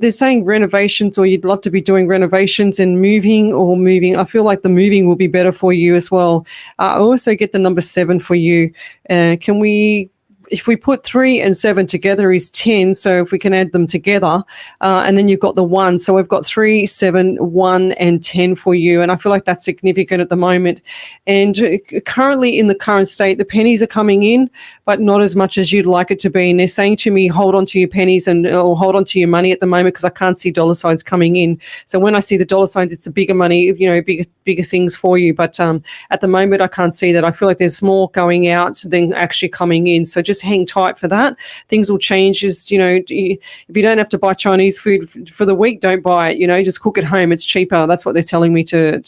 they're saying renovations, or you'd love to be doing renovations and moving. I feel like the moving will be better for you as well. I also get the number 7 for you. Can we if we put 3 and 7 together is 10. So if we can add them together, and then you've got the 1. So we've got 3, 7, 1, and 10 for you. And I feel like that's significant at the moment. And currently in the current state, the pennies are coming in, but not as much as you'd like it to be. And they're saying to me, hold on to your pennies or hold on to your money at the moment, because I can't see dollar signs coming in. So when I see the dollar signs, it's a bigger money, bigger things for you. But at the moment, I can't see that. I feel like there's more going out than actually coming in. So just hang tight for that. Things will change. If you don't have to buy Chinese food for the week, don't buy it. Just cook at home. It's cheaper. That's what they're telling me to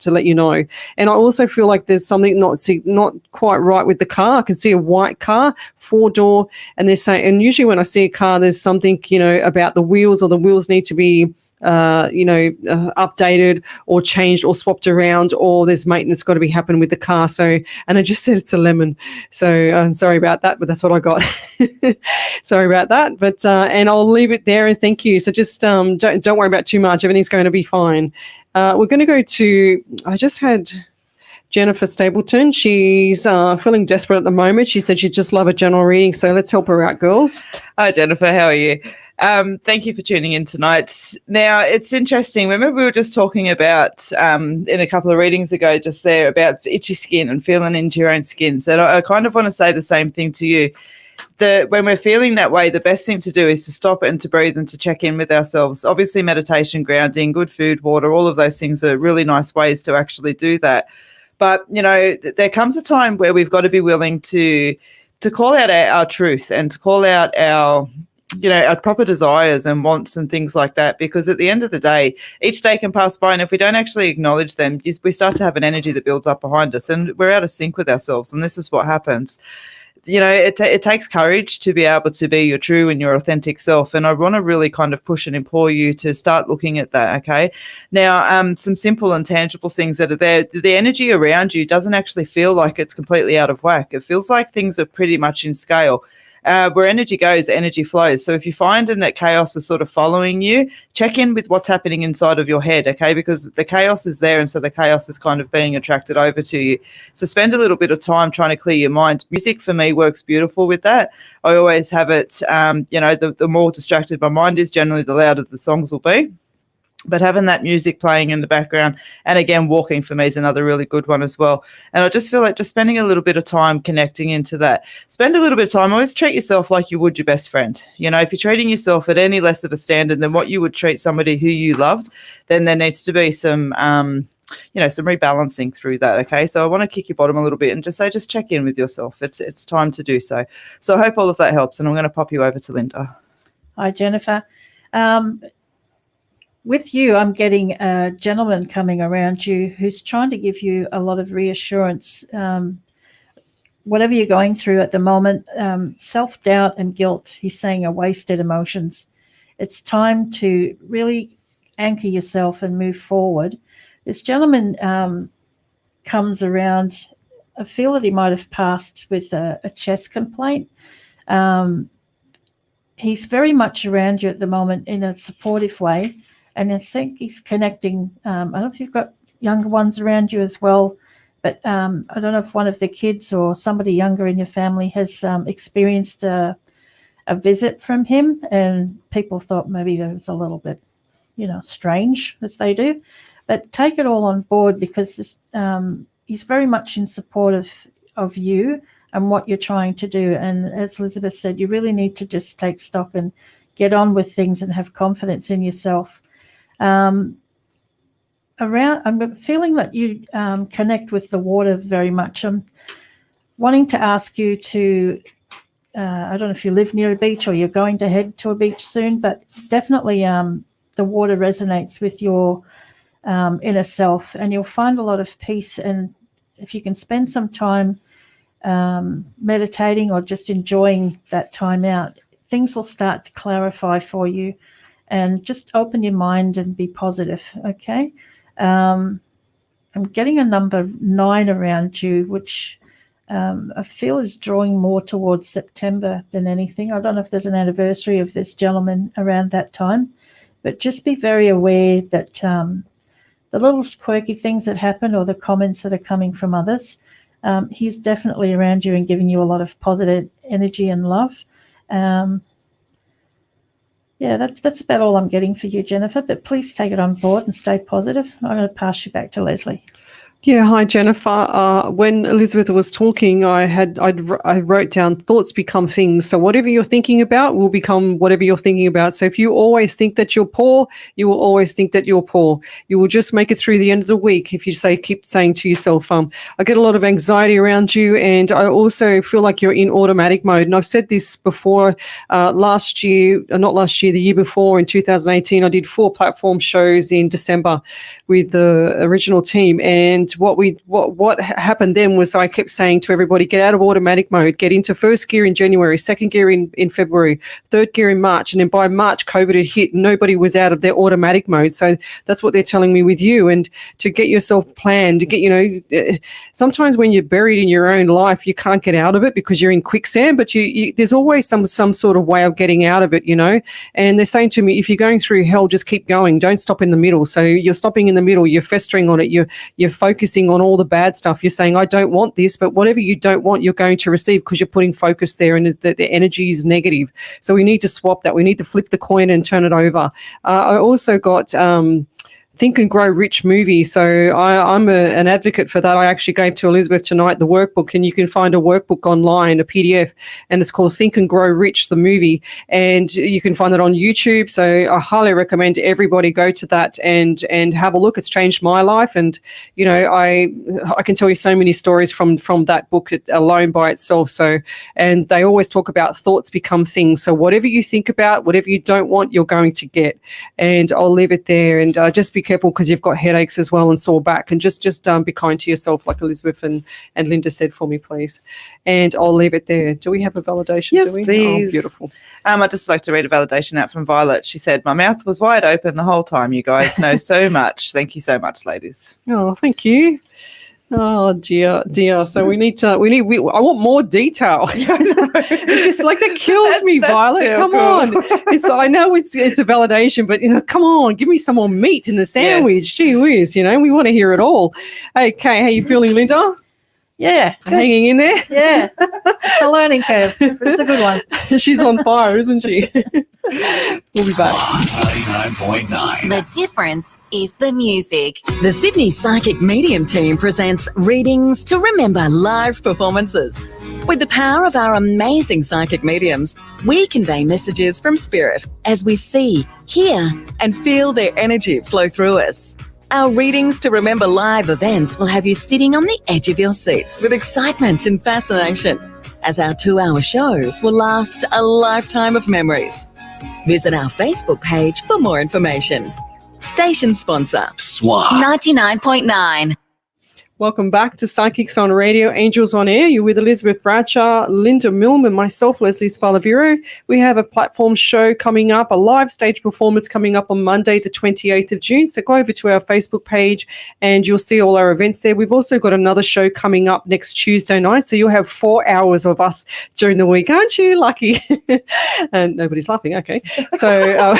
let you know. And I also feel like there's something not quite right with the car. I can see a white car, 4-door, and they're saying, and usually when I see a car, there's something about the wheels, or the wheels need to be updated or changed or swapped around, or there's maintenance got to be happening with the car. So, and I just said it's a lemon. So I'm sorry about that, but that's what I got. Sorry about that. But, and I'll leave it there and thank you. So just don't worry about too much. Everything's going to be fine. We're going to go to, I just had Jennifer Stapleton. She's feeling desperate at the moment. She said she'd just love a general reading. So let's help her out, girls. Hi, Jennifer. How are you? Thank you for tuning in tonight. Now, it's interesting. Remember, we were just talking about, in a couple of readings ago, just there, about itchy skin and feeling into your own skin. So I kind of want to say the same thing to you. When we're feeling that way, the best thing to do is to stop and to breathe and to check in with ourselves. Obviously, meditation, grounding, good food, water, all of those things are really nice ways to actually do that. But, there comes a time where we've got to be willing to call out our truth and to call out our proper desires and wants and things like that, because at the end of the day, each day can pass by, and if we don't actually acknowledge them, we start to have an energy that builds up behind us, and we're out of sync with ourselves, and this is what happens. It takes courage to be able to be your true and your authentic self, and I want to really kind of push and implore you to start looking at that, okay? Now, some simple and tangible things that are there. The energy around you doesn't actually feel like it's completely out of whack. It feels like things are pretty much in scale. Where energy goes, energy flows. So if you find that chaos is sort of following you, check in with what's happening inside of your head, okay? Because the chaos is there, and so the chaos is kind of being attracted over to you. So spend a little bit of time trying to clear your mind. Music for me works beautiful with that. I always have it, the more distracted my mind is, generally the louder the songs will be. But having that music playing in the background, and again, walking for me is another really good one as well. And I just feel like just spending a little bit of time connecting into that. Spend a little bit of time. Always treat yourself like you would your best friend. If you're treating yourself at any less of a standard than what you would treat somebody who you loved, then there needs to be some rebalancing through that, okay? So I want to kick your bottom a little bit and just check in with yourself. It's time to do so. So I hope all of that helps, and I'm going to pop you over to Linda. Hi, Jennifer. With you, I'm getting a gentleman coming around you who's trying to give you a lot of reassurance. Whatever you're going through at the moment, self-doubt and guilt, he's saying, are wasted emotions. It's time to really anchor yourself and move forward. This gentleman comes around. I feel that he might have passed with a chest complaint. He's very much around you at the moment in a supportive way. And I think he's connecting. I don't know if you've got younger ones around you as well, but I don't know if one of the kids or somebody younger in your family has experienced a visit from him, and people thought maybe it was a little bit, strange, as they do. But take it all on board, because this, he's very much in support of you and what you're trying to do. And as Elizabeth said, you really need to just take stock and get on with things and have confidence in yourself. I'm feeling that you connect with the water very much. I'm wanting to ask you to, I don't know if you live near a beach or you're going to head to a beach soon, but definitely the water resonates with your inner self, and you'll find a lot of peace. And if you can spend some time meditating or just enjoying that time out, things will start to clarify for you. And just open your mind and be positive, okay? I'm getting a number 9 around you, which I feel is drawing more towards September than anything. I don't know if there's an anniversary of this gentleman around that time, but just be very aware that the little quirky things that happen or the comments that are coming from others, He's definitely around you and giving you a lot of positive energy and love. Yeah, that's about all I'm getting for you, Jennifer, but please take it on board and stay positive. I'm going to pass you back to Leslie. Yeah, hi Jennifer. When Elizabeth was talking, I wrote down thoughts become things. So whatever you're thinking about will become whatever you're thinking about. So if you always think that you're poor, you will always think that you're poor. You will just make it through the end of the week if you keep saying to yourself, I get a lot of anxiety around you, and I also feel like you're in automatic mode. And I've said this before. The year before in 2018, I did 4 platform shows in December with the original team, and what happened then was I kept saying to everybody, get out of automatic mode, get into first gear in January, second gear in February, third gear in March. And then by March, COVID had hit. Nobody was out of their automatic mode. So that's what they're telling me with you. And to get yourself planned, to get, sometimes when you're buried in your own life, you can't get out of it because you're in quicksand, but there's always some sort of way of getting out of it, And they're saying to me, if you're going through hell, just keep going. Don't stop in the middle. So you're stopping in the middle. You're festering on it. You're focusing on all the bad stuff. You're saying, I don't want this, but whatever you don't want, you're going to receive because you're putting focus there, and the energy is negative. So we need to swap that. We need to flip the coin and turn it over. I also got Think and Grow Rich movie. So I'm an advocate for that. I actually gave to Elizabeth tonight the workbook, and you can find a workbook online, a PDF, and it's called Think and Grow Rich, the movie. And you can find it on YouTube. So I highly recommend everybody go to that and have a look. It's changed my life. And, I can tell you so many stories from that book alone by itself. So, and they always talk about thoughts become things. So whatever you think about, whatever you don't want, you're going to get. And I'll leave it there. And just be careful because you've got headaches as well and sore back, and just be kind to yourself, like Elizabeth and Linda said for me, please. And I'll leave it there. Do we have a validation? Yes, do we? please. Oh, beautiful. I'd just like to read a validation out from Violet. She said, my mouth was wide open the whole time. You guys know so much. Thank you so much, ladies. Oh, thank you. Oh dear. So I want more detail. It's just like that kills me, Violet. Come on. I know it's a validation, but come on, give me some more meat in the sandwich. Yes. Gee whiz, we want to hear it all. Okay, how you feeling, Linda? Yeah. Hanging in there? Yeah. It's a learning curve. It's a good one. She's on fire, isn't she? We'll be back. 99.9. The difference is the music. The Sydney Psychic Medium team presents Readings to Remember live performances. With the power of our amazing psychic mediums, we convey messages from spirit as we see, hear, and feel their energy flow through us. Our Readings to Remember live events will have you sitting on the edge of your seats with excitement and fascination, as our 2-hour shows will last a lifetime of memories. Visit our Facebook page for more information. Station sponsor, Swap. 99.9. Welcome back to Psychics on Radio, Angels on Air. You're with Elizabeth Bradshaw, Linda Milne, and myself, Leslie Spalaviro. We have a platform show coming up, a live stage performance coming up on Monday, the 28th of June. So go over to our Facebook page and you'll see all our events there. We've also got another show coming up next Tuesday night. So you'll have 4 hours of us during the week. Aren't you lucky? And nobody's laughing. Okay. So,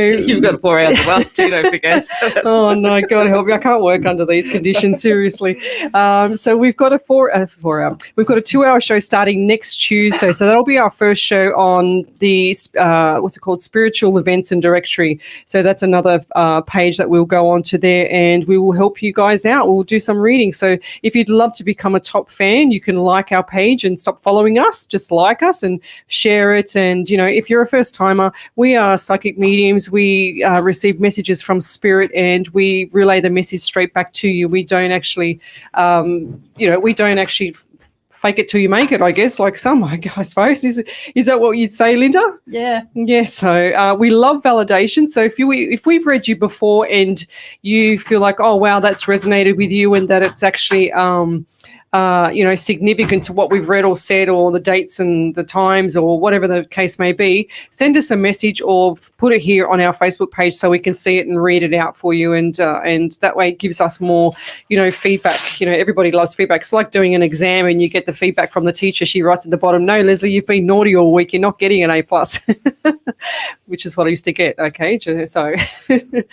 You've got 4 hours of us too, don't forget. Oh, no, God help me. I can't work under these conditions, seriously. So we've got a 2-hour show starting next Tuesday. So that'll be our first show on the spiritual events and directory. So that's another page that we'll go on to there, and we will help you guys out. We'll do some reading. So if you'd love to become a top fan, you can like our page and stop following us. Just like us and share it. And if you're a first timer, we are psychic mediums. We receive messages from spirit and we relay the message straight back to you. We don't actually, fake it till you make it, I guess, like some, I suppose. Is that what you'd say, Linda? Yeah. Yeah, so we love validation. So if we've read you before and you feel like, oh, wow, that's resonated with you and that it's actually significant to what we've read or said, or the dates and the times or whatever the case may be, send us a message or put it here on our Facebook page so we can see it and read it out for you. And that way it gives us more, feedback. Everybody loves feedback. It's like doing an exam and you get the feedback from the teacher. She writes at the bottom, no, Leslie, you've been naughty all week. You're not getting an A+. which is what I used to get. Okay, so I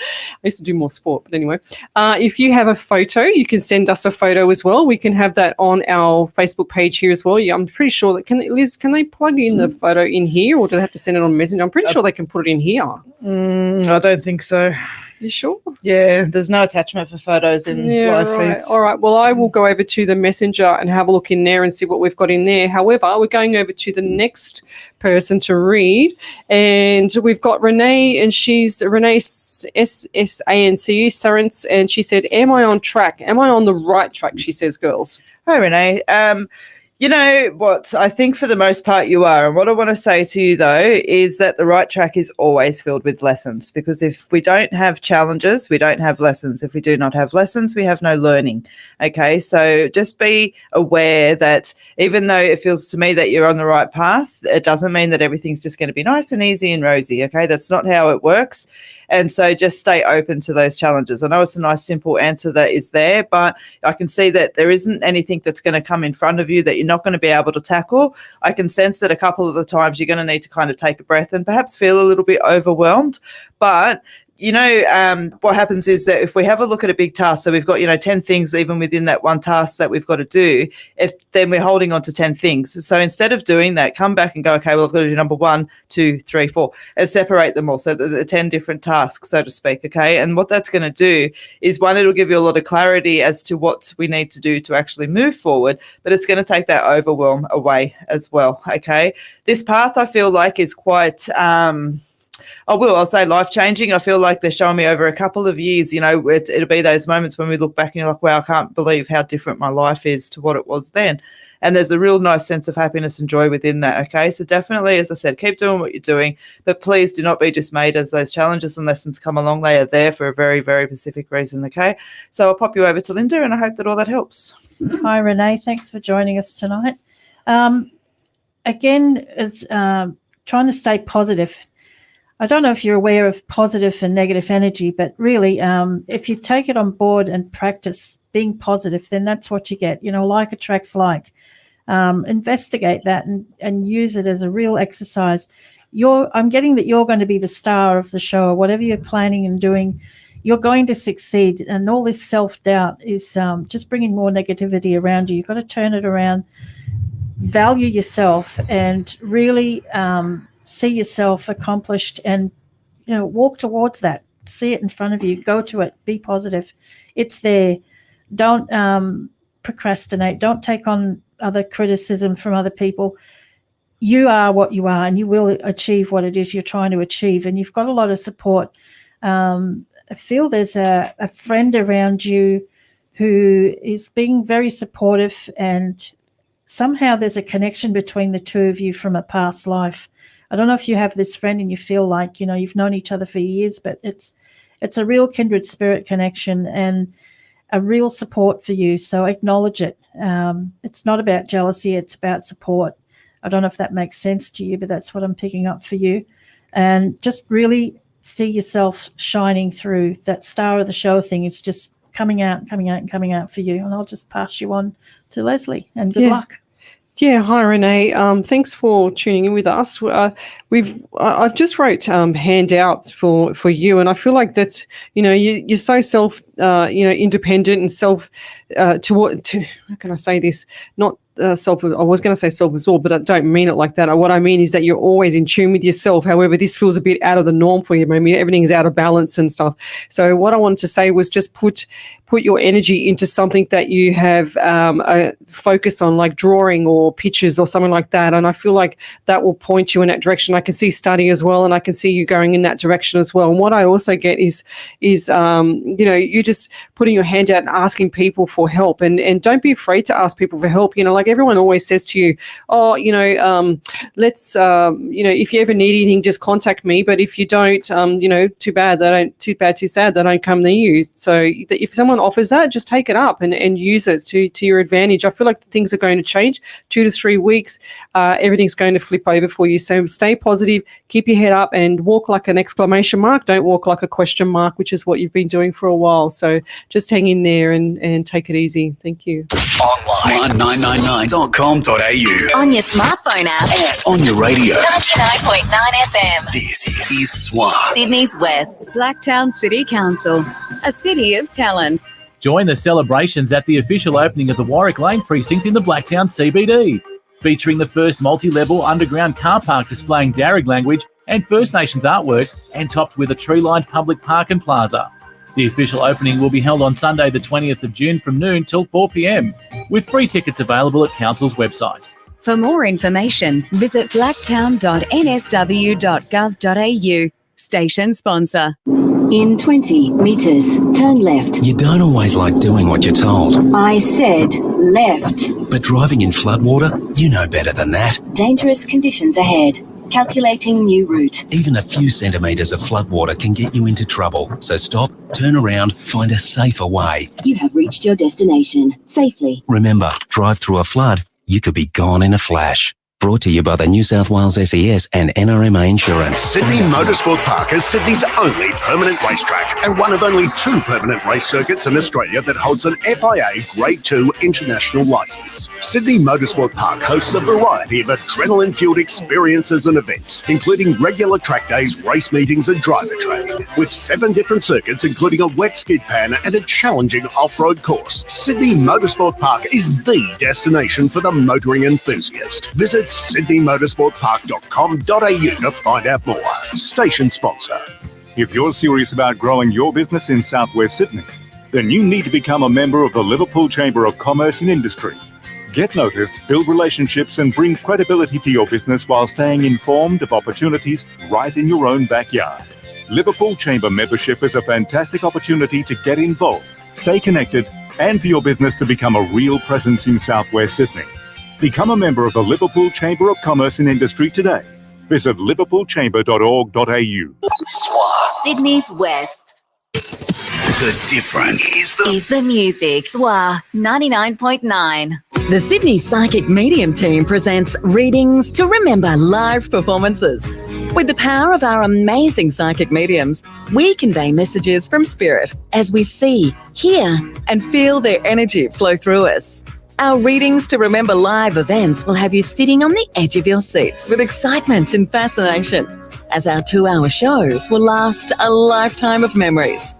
used to do more sport, but anyway, if you have a photo, you can send us a photo as well. We can have that on our Facebook page here as well. Yeah, I'm pretty sure that Liz, can they plug in the photo in here, or do they have to send it on Messenger? I'm pretty sure they can put it in here. I don't think so. You sure? Yeah, there's no attachment for photos in live feeds. All right. Well, I will go over to the Messenger and have a look in there and see what we've got in there. However, we're going over to the next person to read, and we've got Renee, and she's Renee SSANC Sarence, and she said, "Am I on track? Am I on the right track?" She says, "Girls." Hi, Renee. You know what? I think for the most part you are. And what I want to say to you, though, is that the right track is always filled with lessons, because if we don't have challenges, we don't have lessons. If we do not have lessons, we have no learning. Okay, so just be aware that even though it feels to me that you're on the right path, it doesn't mean that everything's just going to be nice and easy and rosy. Okay, that's not how it works. And so just stay open to those challenges. I know it's a nice, simple answer that is there, but I can see that there isn't anything that's going to come in front of you that you're not going to be able to tackle. I can sense that a couple of the times you're going to need to kind of take a breath and perhaps feel a little bit overwhelmed. But you know, what happens is that if we have a look at a big task, so we've got, 10 things even within that one task that we've got to do, then we're holding on to 10 things. So instead of doing that, come back and go, okay, well, I've got to do number 1, 2, 3, 4, and separate them all. So the 10 different tasks, so to speak, okay? And what that's going to do is, one, it'll give you a lot of clarity as to what we need to do to actually move forward, but it's going to take that overwhelm away as well, okay? This path, I feel like, is quite... I'll say life-changing. I feel like they're showing me over a couple of years, it'll be those moments when we look back and you're like, wow, I can't believe how different my life is to what it was then. And there's a real nice sense of happiness and joy within that, okay? So definitely, as I said, keep doing what you're doing, but please do not be dismayed as those challenges and lessons come along. They are there for a very, very specific reason, okay? So I'll pop you over to Linda, and I hope that all that helps. Hi, Renee. Thanks for joining us tonight. Again, it's trying to stay positive. I don't know if you're aware of positive and negative energy, but really, if you take it on board and practice being positive, then that's what you get. Like attracts like. Investigate that and use it as a real exercise. I'm getting that you're going to be the star of the show, or whatever you're planning and doing, you're going to succeed. And all this self-doubt is just bringing more negativity around you. You've got to turn it around, value yourself, and really see yourself accomplished, and walk towards that. See it in front of you, go to it, be positive. It's there. Don't procrastinate. Don't take on other criticism from other people. You are what you are, and you will achieve what it is you're trying to achieve, and you've got a lot of support. I feel there's a friend around you who is being very supportive, and somehow there's a connection between the two of you from a past life. I don't know if you have this friend and you feel like, you've known each other for years, but it's a real kindred spirit connection and a real support for you. So acknowledge it. It's not about jealousy. It's about support. I don't know if that makes sense to you, but that's what I'm picking up for you. And just really see yourself shining through. That star of the show thing is just coming out for you. And I'll just pass you on to Leslie, and good luck. Yeah, hi Renee. Thanks for tuning in with us. I've just wrote handouts for you, and I feel like that's you're so self independent and self how can I say this? Not I was going to say self-absorbed, but I don't mean it like that. What I mean is that you're always in tune with yourself. However, this feels a bit out of the norm for you. Maybe everything's out of balance and stuff. So what I wanted to say was just put your energy into something that you have a focus on, like drawing or pictures or something like that. And I feel like that will point you in that direction. I can see study as well, and I can see you going in that direction as well. And what I also get is you just putting your hand out and asking people for help, and don't be afraid to ask people for help. Like everyone always says to you, let's if you ever need anything, just contact me. But if you don't, too bad, too sad, they don't come near you. So if someone offers that, just take it up and use it to your advantage. I feel like things are going to change. 2 to 3 weeks, everything's going to flip over for you. So stay positive, keep your head up, and walk like an exclamation mark. Don't walk like a question mark, which is what you've been doing for a while. So just hang in there and take it easy. Thank you. Online. Swan 999. 99.9.com.au. On your smartphone app. And on your radio. 99.9 FM. This is SWA. Sydney's West. Blacktown City Council, a city of talent. Join the celebrations at the official opening of the Warwick Lane precinct in the Blacktown CBD, featuring the first multi-level underground car park displaying Darug language and First Nations artworks, and topped with a tree-lined public park and plaza. The official opening will be held on Sunday the 20th of June from noon till 4 p.m, with free tickets available at Council's website. For more information, visit blacktown.nsw.gov.au. Station sponsor. In 20 metres, turn left. You don't always like doing what you're told. I said left. But driving in floodwater, you know better than that. Dangerous conditions ahead. Calculating new route. Even a few centimetres of floodwater can get you into trouble. So stop, turn around, find a safer way. You have reached your destination safely. Remember, drive through a flood, you could be gone in a flash. Brought to you by the New South Wales SES and NRMA Insurance. Sydney Motorsport Park is Sydney's only permanent racetrack and one of only 2 permanent race circuits in Australia that holds an FIA Grade 2 international licence. Sydney Motorsport Park hosts a variety of adrenaline-fueled experiences and events, including regular track days, race meetings and driver training. With 7 different circuits, including a wet skid pan and a challenging off-road course, Sydney Motorsport Park is the destination for the motoring enthusiast. Visit sydneymotorsportpark.com.au to find out more. Station sponsor. If you're serious about growing your business in Southwest Sydney, then you need to become a member of the Liverpool Chamber of Commerce and Industry. Get noticed, build relationships and bring credibility to your business while staying informed of opportunities right in your own backyard. Liverpool Chamber membership is a fantastic opportunity to get involved, stay connected, and for your business to become a real presence in Southwest Sydney. Become a member of the Liverpool Chamber of Commerce and Industry today. Visit liverpoolchamber.org.au. Sydney's West. The difference is the music. SWA 99.9. The Sydney Psychic Medium team presents Readings to Remember live performances. With the power of our amazing psychic mediums, we convey messages from spirit as we see, hear, and feel their energy flow through us. Our Readings to Remember live events will have you sitting on the edge of your seats with excitement and fascination, as our 2-hour shows will last a lifetime of memories.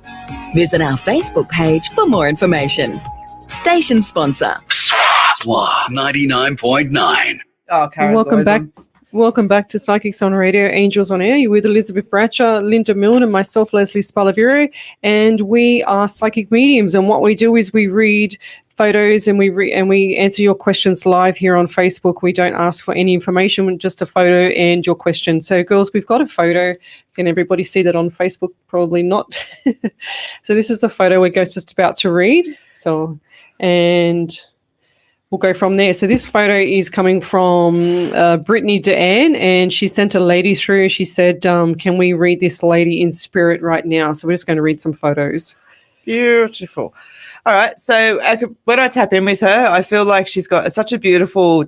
Visit our Facebook page for more information. Station sponsor. SWA 99.9. Oh, Karen's Welcome back. on. Welcome back to Psychics on Radio, Angels on Air. You're with Elizabeth Bratcher, Linda Milne, and myself, Leslie Spalaviro, and we are psychic mediums. And what we do is we read photos and we answer your questions live here on Facebook. We don't ask for any information, just a photo and your question. So, girls, we've got a photo. Can everybody see that on Facebook? Probably not. So this is the photo we're just about to read. So, and we'll go from there. So this photo is coming from Brittany DeAnne, and she sent a lady through. She said, can we read this lady in spirit right now? So we're just going to read some photos. Beautiful. All right. So when I tap in with her, I feel like she's got such a beautiful,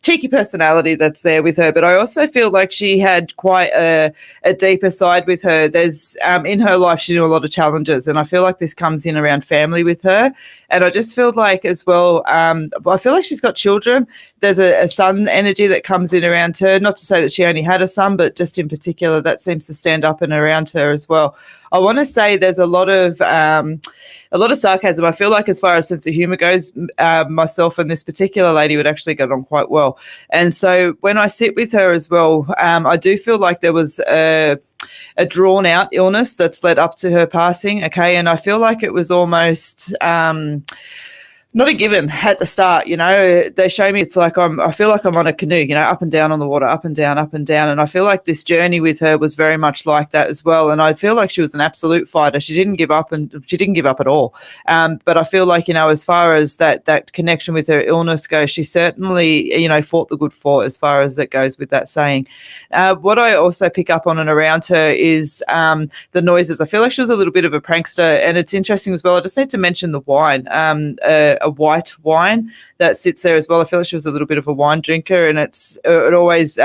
cheeky personality that's there with her. But I also feel like she had quite a deeper side with her. There's in her life, she knew a lot of challenges. And I feel like this comes in around family with her. And I just feel like as well, I feel like she's got children. There's a son energy that comes in around her. Not to say that she only had a son, but just in particular, that seems to stand up and around her as well. I want to say there's a lot of sarcasm. I feel like as far as sense of humour goes, myself and this particular lady would actually get on quite well. And so when I sit with her as well, I do feel like there was a drawn out illness that's led up to her passing. Okay. And I feel like it was almost, not a given at the start, you know. They show me it's like I feel like I'm on a canoe, you know, up and down on the water, up and down, up and down. And I feel like this journey with her was very much like that as well. And I feel like she was an absolute fighter. She didn't give up, and she didn't give up at all. But I feel like, you know, as far as that connection with her illness goes, she certainly, you know, fought the good fight as far as that goes with that saying. What I also pick up on and around her is the noises. I feel like she was a little bit of a prankster, and it's interesting as well. I just need to mention the wine. a white wine that sits there as well. I feel like she was a little bit of a wine drinker, and it always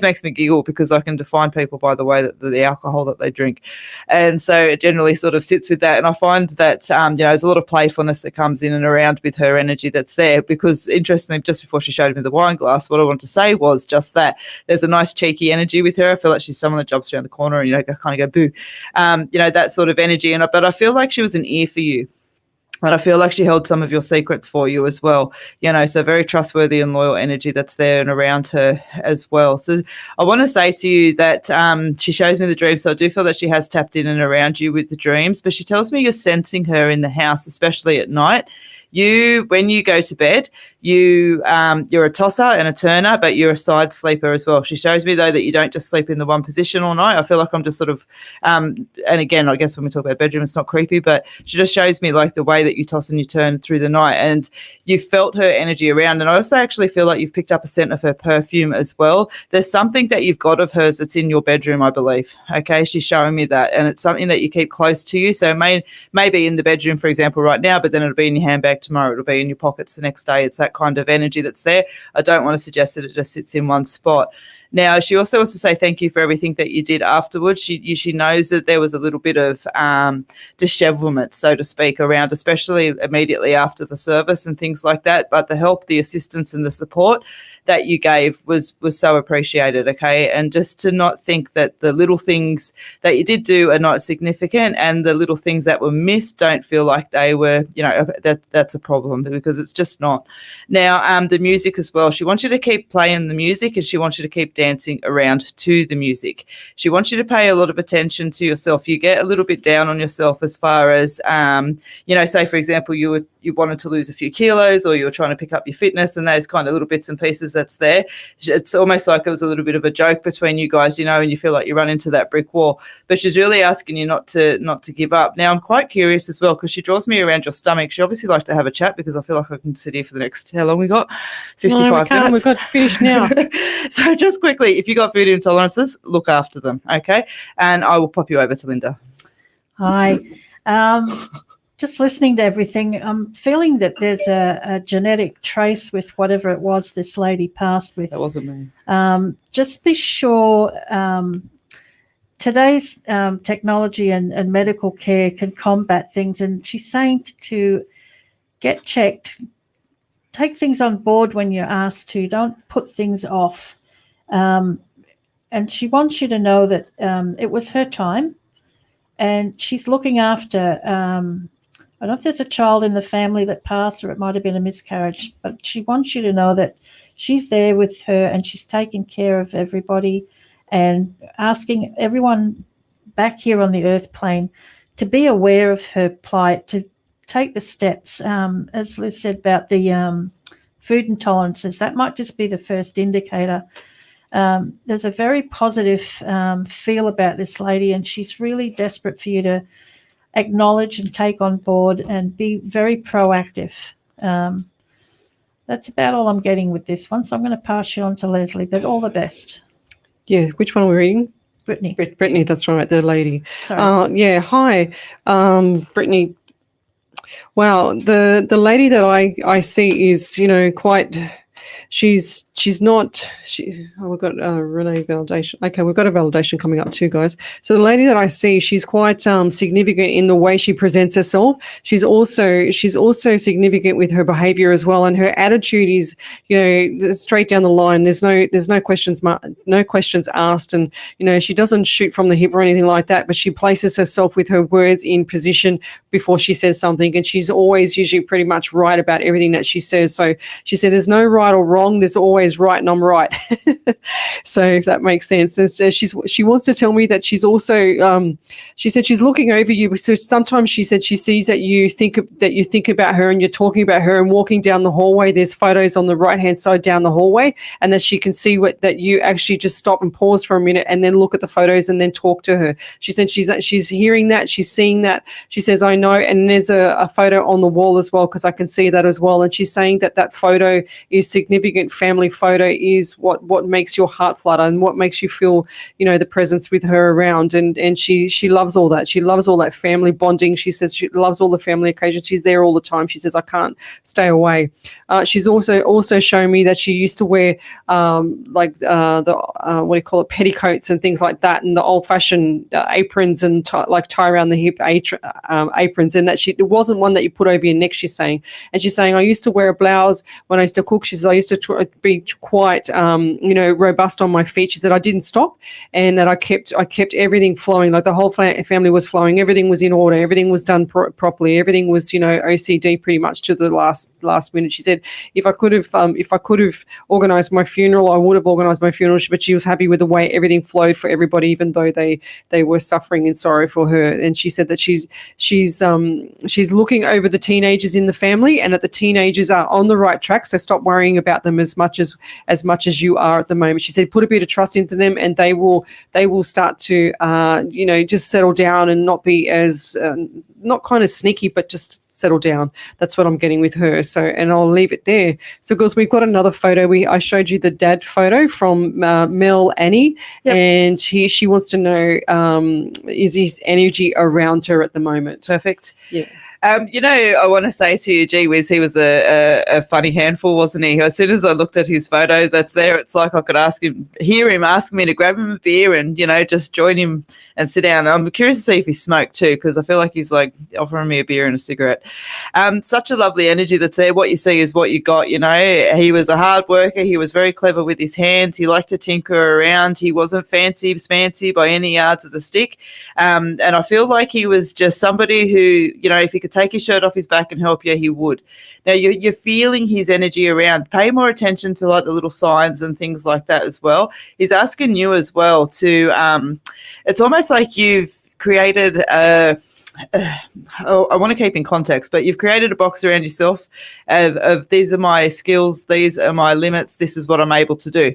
makes me giggle because I can define people by the way that the alcohol that they drink, and so it generally sort of sits with that. And I find that there's a lot of playfulness that comes in and around with her energy that's there. Because interestingly, just before she showed me the wine glass, what I wanted to say was just that there's a nice cheeky energy with her. I feel like she's someone that jumps around the corner and kind of go boo, that sort of energy. But I feel like she was an ear for you. And I feel like she held some of your secrets for you as well, so very trustworthy and loyal energy that's there and around her as well. So I want to say to you that she shows me the dreams, so I do feel that she has tapped in and around you with the dreams, but she tells me you're sensing her in the house, especially at night. When you go to bed, you're a tosser and a turner, but you're a side sleeper as well. She shows me, though, that you don't just sleep in the one position all night. I feel like I'm just sort of, and again, I guess when we talk about bedroom, it's not creepy, but she just shows me like the way that you toss and you turn through the night, and you felt her energy around. And I also actually feel like you've picked up a scent of her perfume as well. There's something that you've got of hers that's in your bedroom, I believe. Okay, she's showing me that, and it's something that you keep close to you. So it may be in the bedroom, for example, right now, but then it'll be in your handbag tomorrow, it'll be in your pockets the next day. It's that kind of energy that's there. I don't want to suggest that it just sits in one spot. Now, she also wants to say thank you for everything that you did afterwards. She knows that there was a little bit of dishevelment, so to speak, around, especially immediately after the service and things like that. But the help, the assistance and the support that you gave was so appreciated, okay? And just to not think that the little things that you did do are not significant, and the little things that were missed don't feel like they were, that's a problem, because it's just not. Now, the music as well. She wants you to keep playing the music, and she wants you to keep dancing around to the music. She wants you to pay a lot of attention to yourself. You get a little bit down on yourself as far as, say, for example, you wanted to lose a few kilos, or you were trying to pick up your fitness, and those kind of little bits and pieces that's there. It's almost like it was a little bit of a joke between you guys, and you feel like you run into that brick wall. But she's really asking you not to give up. Now, I'm quite curious as well, because she draws me around your stomach. She obviously likes to have a chat, because I feel like I can sit here for the next, how long we got? 55 minutes. We've got to finish now. So just quickly, if you got food intolerances, look after them, okay? And I will pop you over to Linda. Hi. Just listening to everything, I'm feeling that there's a genetic trace with whatever it was this lady passed with. That wasn't me. Just be sure today's technology and medical care can combat things. And she's saying to get checked, take things on board when you're asked to, don't put things off. And she wants you to know that it was her time, and she's looking after I don't know if there's a child in the family that passed, or it might have been a miscarriage, but she wants you to know that she's there with her, and she's taking care of everybody, and asking everyone back here on the earth plane to be aware of her plight, to take the steps. As Liz said about the food intolerances, that might just be the first indicator. There's a very positive feel about this lady, and she's really desperate for you to acknowledge and take on board and be very proactive. That's about all I'm getting with this one, so I'm going to pass you on to Leslie, but all the best. Yeah, which one are we reading? Brittany. Brittany, that's right, the lady. Sorry. Hi, Brittany. Wow, the lady that I see is, quite... She's not. We've got Renee validation. Okay, we've got a validation coming up too, guys. So the lady that I see, she's quite significant in the way she presents herself. She's also significant with her behavior as well, and her attitude is, straight down the line. There's no questions asked, and she doesn't shoot from the hip or anything like that. But she places herself with her words in position before she says something, and she's always usually pretty much right about everything that she says. So she said, "There's no right or wrong. There's always right, and I'm right." So if that makes sense. And so she wants to tell me that she's also she said she's looking over you. So sometimes she said she sees that you think about her, and you're talking about her, and walking down the hallway. There's photos on the right hand side down the hallway, and that she can see that you actually just stop and pause for a minute and then look at the photos and then talk to her. She said she's hearing that, she's seeing that. She says, "I know," and there's a photo on the wall as well, because I can see that as well. And she's saying that photo is significant family photo is what makes your heart flutter and what makes you feel, the presence with her around. And she loves all that. She loves all that family bonding. She says she loves all the family occasions. She's there all the time. She says, I can't stay away. She's also shown me that she used to wear petticoats and things like that, and the old-fashioned aprons and tie around the hip aprons, and that it wasn't one that you put over your neck, she's saying. And she's saying, I used to wear a blouse when I used to cook. She says, I used to be quite robust on my feet. She said, I didn't stop, and that I kept everything flowing, like the whole family was flowing. Everything was in order. Everything was done properly. Everything was, OCD pretty much to the last minute. She said, if I could have organised my funeral, I would have organised my funeral. But she was happy with the way everything flowed for everybody, even though they were suffering in sorrow for her. And she said that she's looking over the teenagers in the family, and that the teenagers are on the right track. So stop worrying about them as much as you are at the moment. She said, put a bit of trust into them, and they will start to just settle down and not be as not kind of sneaky, but just settle down. That's what I'm getting with her. So, and I'll leave it there. So, girls, we've got another photo. I showed you the dad photo from Mel Annie, yep. And she wants to know is his energy around her at the moment? Perfect. Yeah. I want to say to you, gee whiz, he was a funny handful, wasn't he? As soon as I looked at his photo that's there, it's like I could hear him ask me to grab him a beer and, just join him and sit down. I'm curious to see if he smoked too, because I feel like he's like offering me a beer and a cigarette. Such a lovely energy that's there. What you see is what you got, He was a hard worker. He was very clever with his hands. He liked to tinker around. He wasn't fancy by any yards of the stick. And I feel like he was just somebody who, if he could take his shirt off his back and help you, he would. Now you're feeling his energy around. Pay more attention to like the little signs and things like that as well. He's asking you as well to it's almost like you've created I want to keep in context, but you've created a box around yourself of these are my skills, these are my limits, this is what I'm able to do.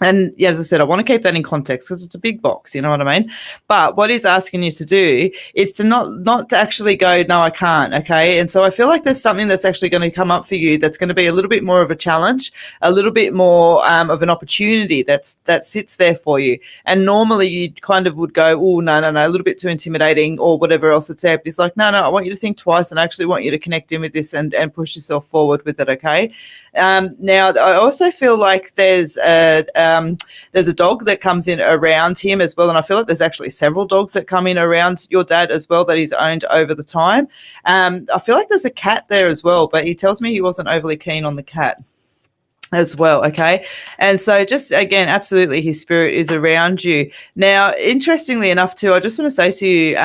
And yeah, as I said, I want to keep that in context because it's a big box, you know what I mean? But what he's asking you to do is to not to actually go, no, I can't, okay? And so I feel like there's something that's actually going to come up for you that's going to be a little bit more of a challenge, a little bit more of an opportunity that sits there for you. And normally you kind of would go, oh, no, a little bit too intimidating or whatever else it's there. But he's like, no, I want you to think twice and I actually want you to connect in with this and push yourself forward with it, okay? Now, I also feel like there's a dog that comes in around him as well, and I feel like there's actually several dogs that come in around your dad as well that he's owned over the time. I feel like there's a cat there as well, but he tells me he wasn't overly keen on the cat as well, okay? And so just, again, absolutely his spirit is around you. Now, interestingly enough too, I just want to say to you,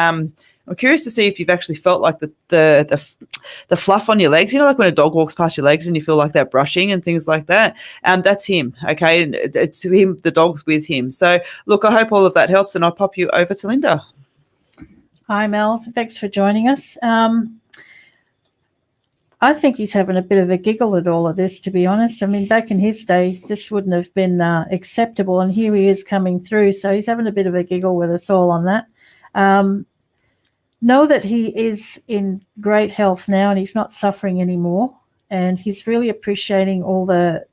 I'm curious to see if you've actually felt like the fluff on your legs. Like when a dog walks past your legs and you feel like that brushing and things like that. That's him, okay? And it's him, the dog's with him. So, look, I hope all of that helps, and I'll pop you over to Linda. Hi, Mel. Thanks for joining us. I think he's having a bit of a giggle at all of this, to be honest. I mean, back in his day, this wouldn't have been acceptable, and here he is coming through. So he's having a bit of a giggle with us all on that. Know that he is in great health now and he's not suffering anymore, and he's really appreciating all the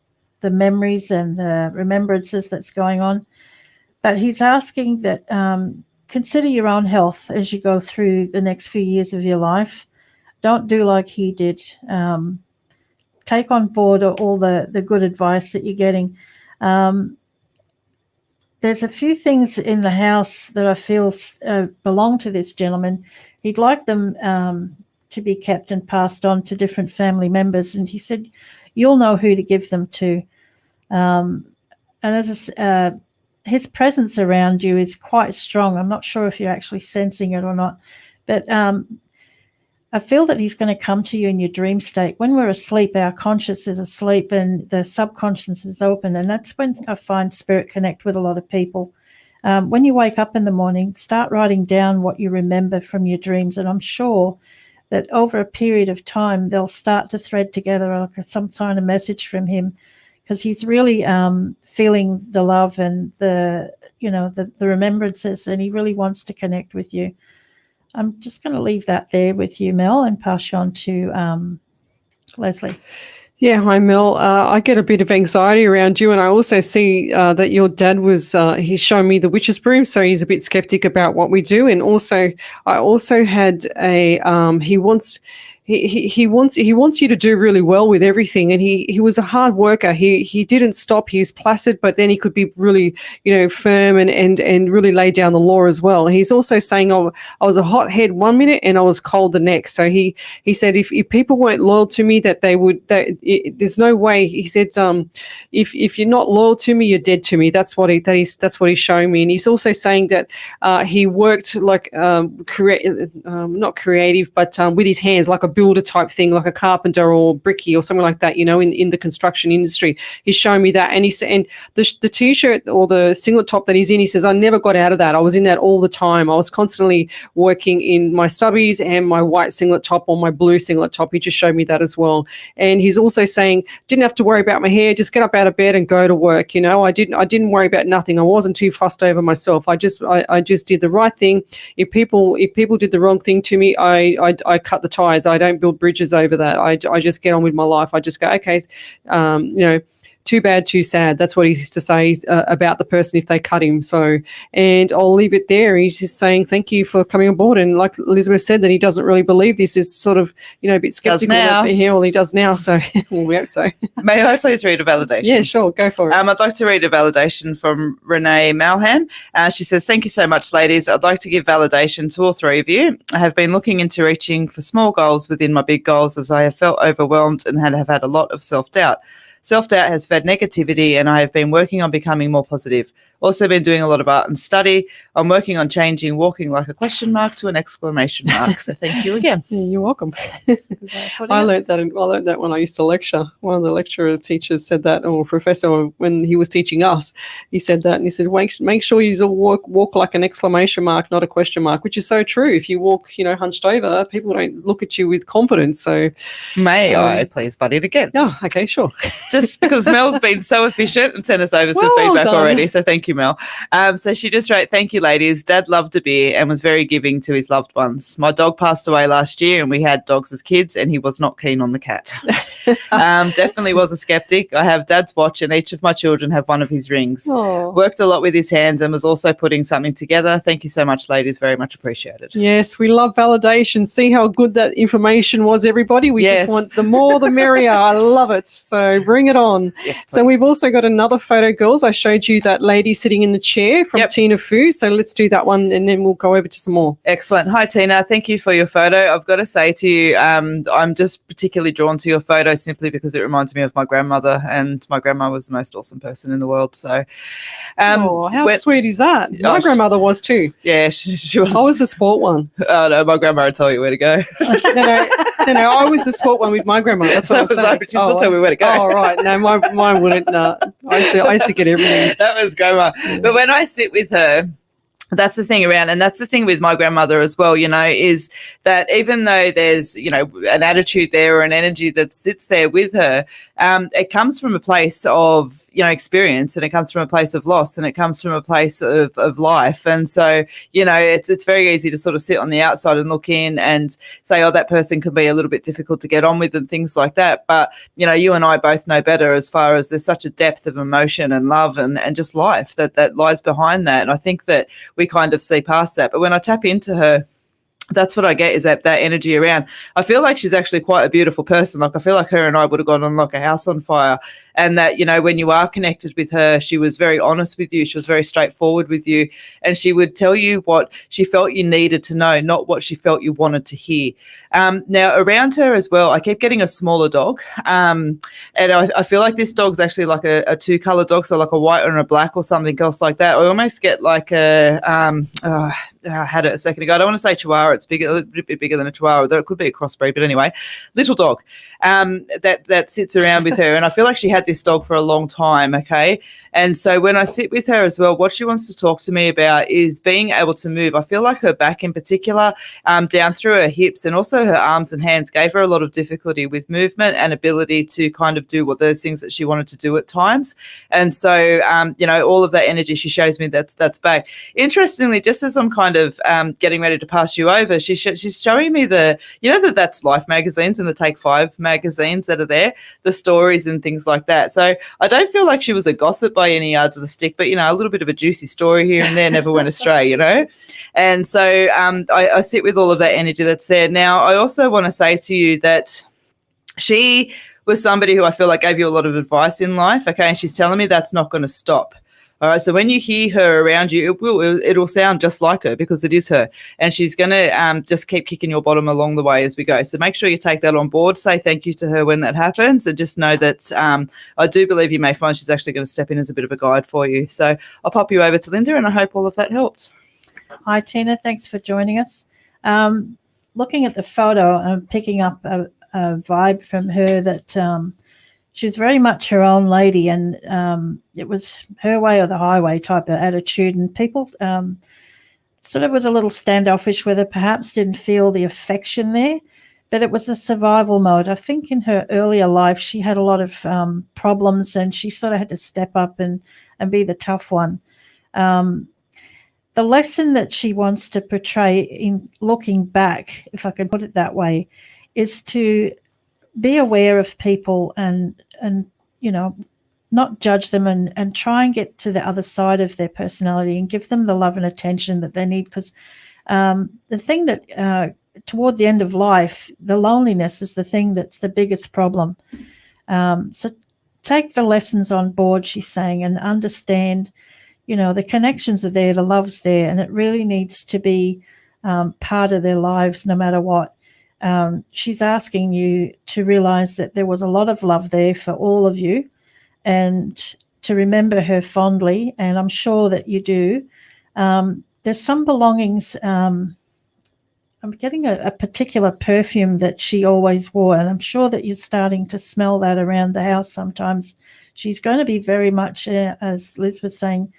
memories and the remembrances that's going on. But he's asking that consider your own health as you go through the next few years of your life. Don't do like he did. Take on board all the good advice that you're getting. There's a few things in the house that I feel belong to this gentleman. He'd like them to be kept and passed on to different family members. And he said, you'll know who to give them to. And his presence around you is quite strong. I'm not sure if you're actually sensing it or not. But I feel that he's going to come to you in your dream state. When we're asleep, our conscious is asleep and the subconscious is open. And that's when I find spirit connect with a lot of people. When you wake up in the morning, start writing down what you remember from your dreams. And I'm sure that over a period of time, they'll start to thread together like some kind of message from him, because he's really feeling the love and the remembrances, and he really wants to connect with you. I'm just going to leave that there with you, Mel, and pass you on to Leslie. Yeah, hi Mel. I get a bit of anxiety around you, and I also see that your dad was. He's shown me the witch's broom, so he's a bit skeptic about what we do. And also, I also had a. He wants you to do really well with everything, and he was a hard worker. He didn't stop. He was placid, but then he could be really firm and really lay down the law as well. He's also saying, I was a hothead one minute and I was cold the next. So he said if people weren't loyal to me, there's no way. He said if you're not loyal to me, you're dead to me. That's what he's showing me. And he's also saying that he worked like not creative, but with his hands, like a builder type thing, like a carpenter or bricky or something like that, in the construction industry. He's showing me that, and the t-shirt or the singlet top that he's in, he says, I never got out of that. I was in that all the time. I was constantly working in my stubbies and my white singlet top or my blue singlet top. He just showed me that as well. And he's also saying, didn't have to worry about my hair, just get up out of bed and go to work. I didn't worry about nothing. I wasn't too fussed over myself. I just did the right thing. If people did the wrong thing to me, I cut the ties. I don't build bridges over that. I just get on with my life. I just go, okay, too bad, too sad. That's what he used to say about the person if they cut him. So, and I'll leave it there. He's just saying thank you for coming on board. And like Elizabeth said, that he doesn't really believe this, is sort of, a bit skeptical. Well, he does now. So we hope so. May I please read a validation? Yeah, sure. Go for it. I'd like to read a validation from Renee Malham. She says, thank you so much, ladies. I'd like to give validation to all three of you. I have been looking into reaching for small goals within my big goals, as I have felt overwhelmed and have had a lot of self-doubt. Self-doubt has fed negativity, and I have been working on becoming more positive. Also been doing a lot of art and study. I'm working on changing walking like a question mark to an exclamation mark. So thank you again. Yeah, you're welcome. I learned that when I used to lecture. One of the lecturer teachers said that, or professor, when he was teaching us, he said that, and he said, make sure you walk like an exclamation mark, not a question mark, which is so true. If you walk, hunched over, people don't look at you with confidence. So may I please butt it again? Oh, okay, sure. Just because Mel's been so efficient and sent us over some feedback already. So thank you, Mel. So she just wrote, thank you, ladies. Dad loved a beer and was very giving to his loved ones. My dog passed away last year, and we had dogs as kids, and he was not keen on the cat. Definitely was a skeptic. I have Dad's watch, and each of my children have one of his rings. Aww. Worked a lot with his hands and was also putting something together. Thank you so much, ladies. Very much appreciated. Yes, we love validation. See how good that information was, everybody. We just want the more the merrier. I love it. So bring it on. Yes, so we've also got another photo, girls. I showed you that lady sitting in the chair from Tina Fu. So let's do that one, and then we'll go over to some more. Excellent. Hi, Tina. Thank you for your photo. I've got to say to you, I'm just particularly drawn to your photo simply because it reminds me of my grandmother, and my grandma was the most awesome person in the world. So, how sweet is that? My grandmother was too. Yeah, she was. I was the sport one. Oh no, my grandma would tell you where to go. No, I was the sport one with my grandma. That's what I'm saying. She still tell me where to go. Oh right, no, mine wouldn't. No, I used to get everything. That was grandma. But when I sit with her, that's the thing around, and that's the thing with my grandmother as well, is that even though there's, an attitude there or an energy that sits there with her, it comes from a place of, experience, and it comes from a place of loss, and it comes from a place of life. And so, it's very easy to sort of sit on the outside and look in and say, oh, that person could be a little bit difficult to get on with and things like that. But, you and I both know better, as far as there's such a depth of emotion and love and just life that lies behind that. And I think that we kind of see past that. But when I tap into her, that's what I get, is that energy around. I feel like she's actually quite a beautiful person. Like, I feel like her and I would have gone on like a house on fire. And that, when you are connected with her, she was very honest with you. She was very straightforward with you. And she would tell you what she felt you needed to know, not what she felt you wanted to hear. Now, around her as well, I keep getting a smaller dog. And I feel like this dog's actually like a two-color dog, so like a white and a black or something else like that. I almost get like I had it a second ago. I don't want to say Chihuahua. It's bigger, a little bit bigger than a Chihuahua. Though it could be a crossbreed, but anyway, little dog that sits around with her. And I feel like she has had this dog for a long time, okay? And so when I sit with her as well, what she wants to talk to me about is being able to move. I feel like her back in particular, down through her hips and also her arms and hands gave her a lot of difficulty with movement and ability to kind of do what those things that she wanted to do at times. And so, all of that energy she shows me, that's back. Interestingly, just as I'm kind of getting ready to pass you over, she's showing me That's Life magazines and the Take 5 magazines that are there, the stories and things like that. So I don't feel like she was a gossip by any yards of the stick, but, a little bit of a juicy story here and there never went astray, And so I sit with all of that energy that's there. Now, I also want to say to you that she was somebody who I feel like gave you a lot of advice in life, okay, and she's telling me that's not going to stop. All right, so when you hear her around you, it'll sound just like her because it is her, and she's going to just keep kicking your bottom along the way as we go. So make sure you take that on board, say thank you to her when that happens, and just know that I do believe you may find she's actually going to step in as a bit of a guide for you. So I'll pop you over to Linda, and I hope all of that helped. Hi, Tina. Thanks for joining us. Looking at the photo, I'm picking up a vibe from her that she was very much her own lady, and it was her way or the highway type of attitude, and people sort of was a little standoffish with her, perhaps didn't feel the affection there, but it was a survival mode. I think in her earlier life she had a lot of problems, and she sort of had to step up and be the tough one. The lesson that she wants to portray in looking back, if I can put it that way, is to be aware of people and not judge them and try and get to the other side of their personality and give them the love and attention that they need. Because the thing that toward the end of life, the loneliness is the thing that's the biggest problem. So take the lessons on board, she's saying, and understand, the connections are there, the love's there, and it really needs to be part of their lives no matter what. She's asking you to realize that there was a lot of love there for all of you and to remember her fondly, and I'm sure that you do. There's some belongings. I'm getting a particular perfume that she always wore, and I'm sure that you're starting to smell that around the house sometimes. She's going to be very much, as Liz was saying,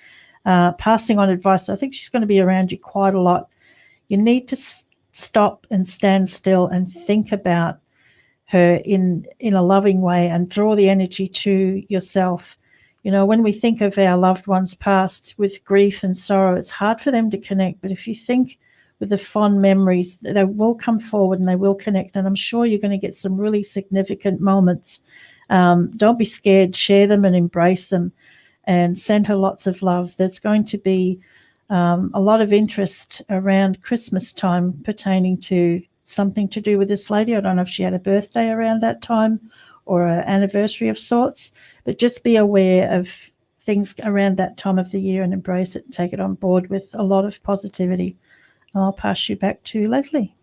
passing on advice. I think she's going to be around you quite a lot. You need to stop and stand still and think about her in a loving way and draw the energy to yourself. When we think of our loved ones past with grief and sorrow, it's hard for them to connect. But if you think with the fond memories, they will come forward and they will connect. And I'm sure you're going to get some really significant moments. Don't be scared. Share them and embrace them and send her lots of love. There's going to be a lot of interest around Christmas time pertaining to something to do with this lady. I don't know if she had a birthday around that time or an anniversary of sorts, but just be aware of things around that time of the year and embrace it and take it on board with a lot of positivity. And I'll pass you back to Leslie.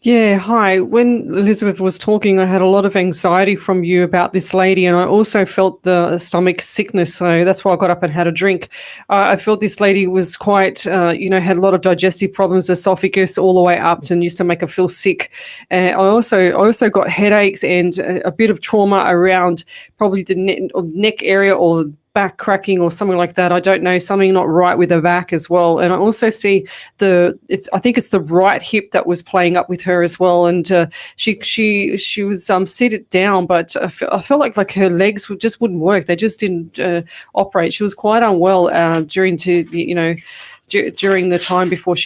Yeah, hi. When Elizabeth was talking, I had a lot of anxiety from you about this lady, and I also felt the stomach sickness, so that's why I got up and had a drink. I felt this lady was quite, had a lot of digestive problems, esophagus all the way up, and used to make her feel sick. I also got headaches and a bit of trauma around probably the neck area or back cracking or something like that. I don't know, something not right with her back as well. And I also see I think it's the right hip that was playing up with her as well. And she was seated down, but I felt like her legs just wouldn't work. They just didn't operate. She was quite unwell during the time before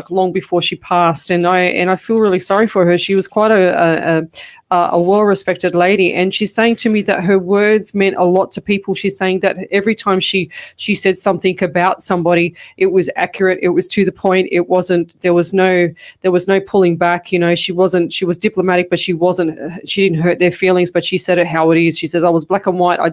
long before she passed, and I feel really sorry for her. She was quite a well-respected lady, and she's saying to me that her words meant a lot to people. She's saying that every time she said something about somebody, it was accurate, it was to the point, there was no pulling back. She was diplomatic, but she didn't hurt their feelings, but she said it how it is. She says, I was black and white. I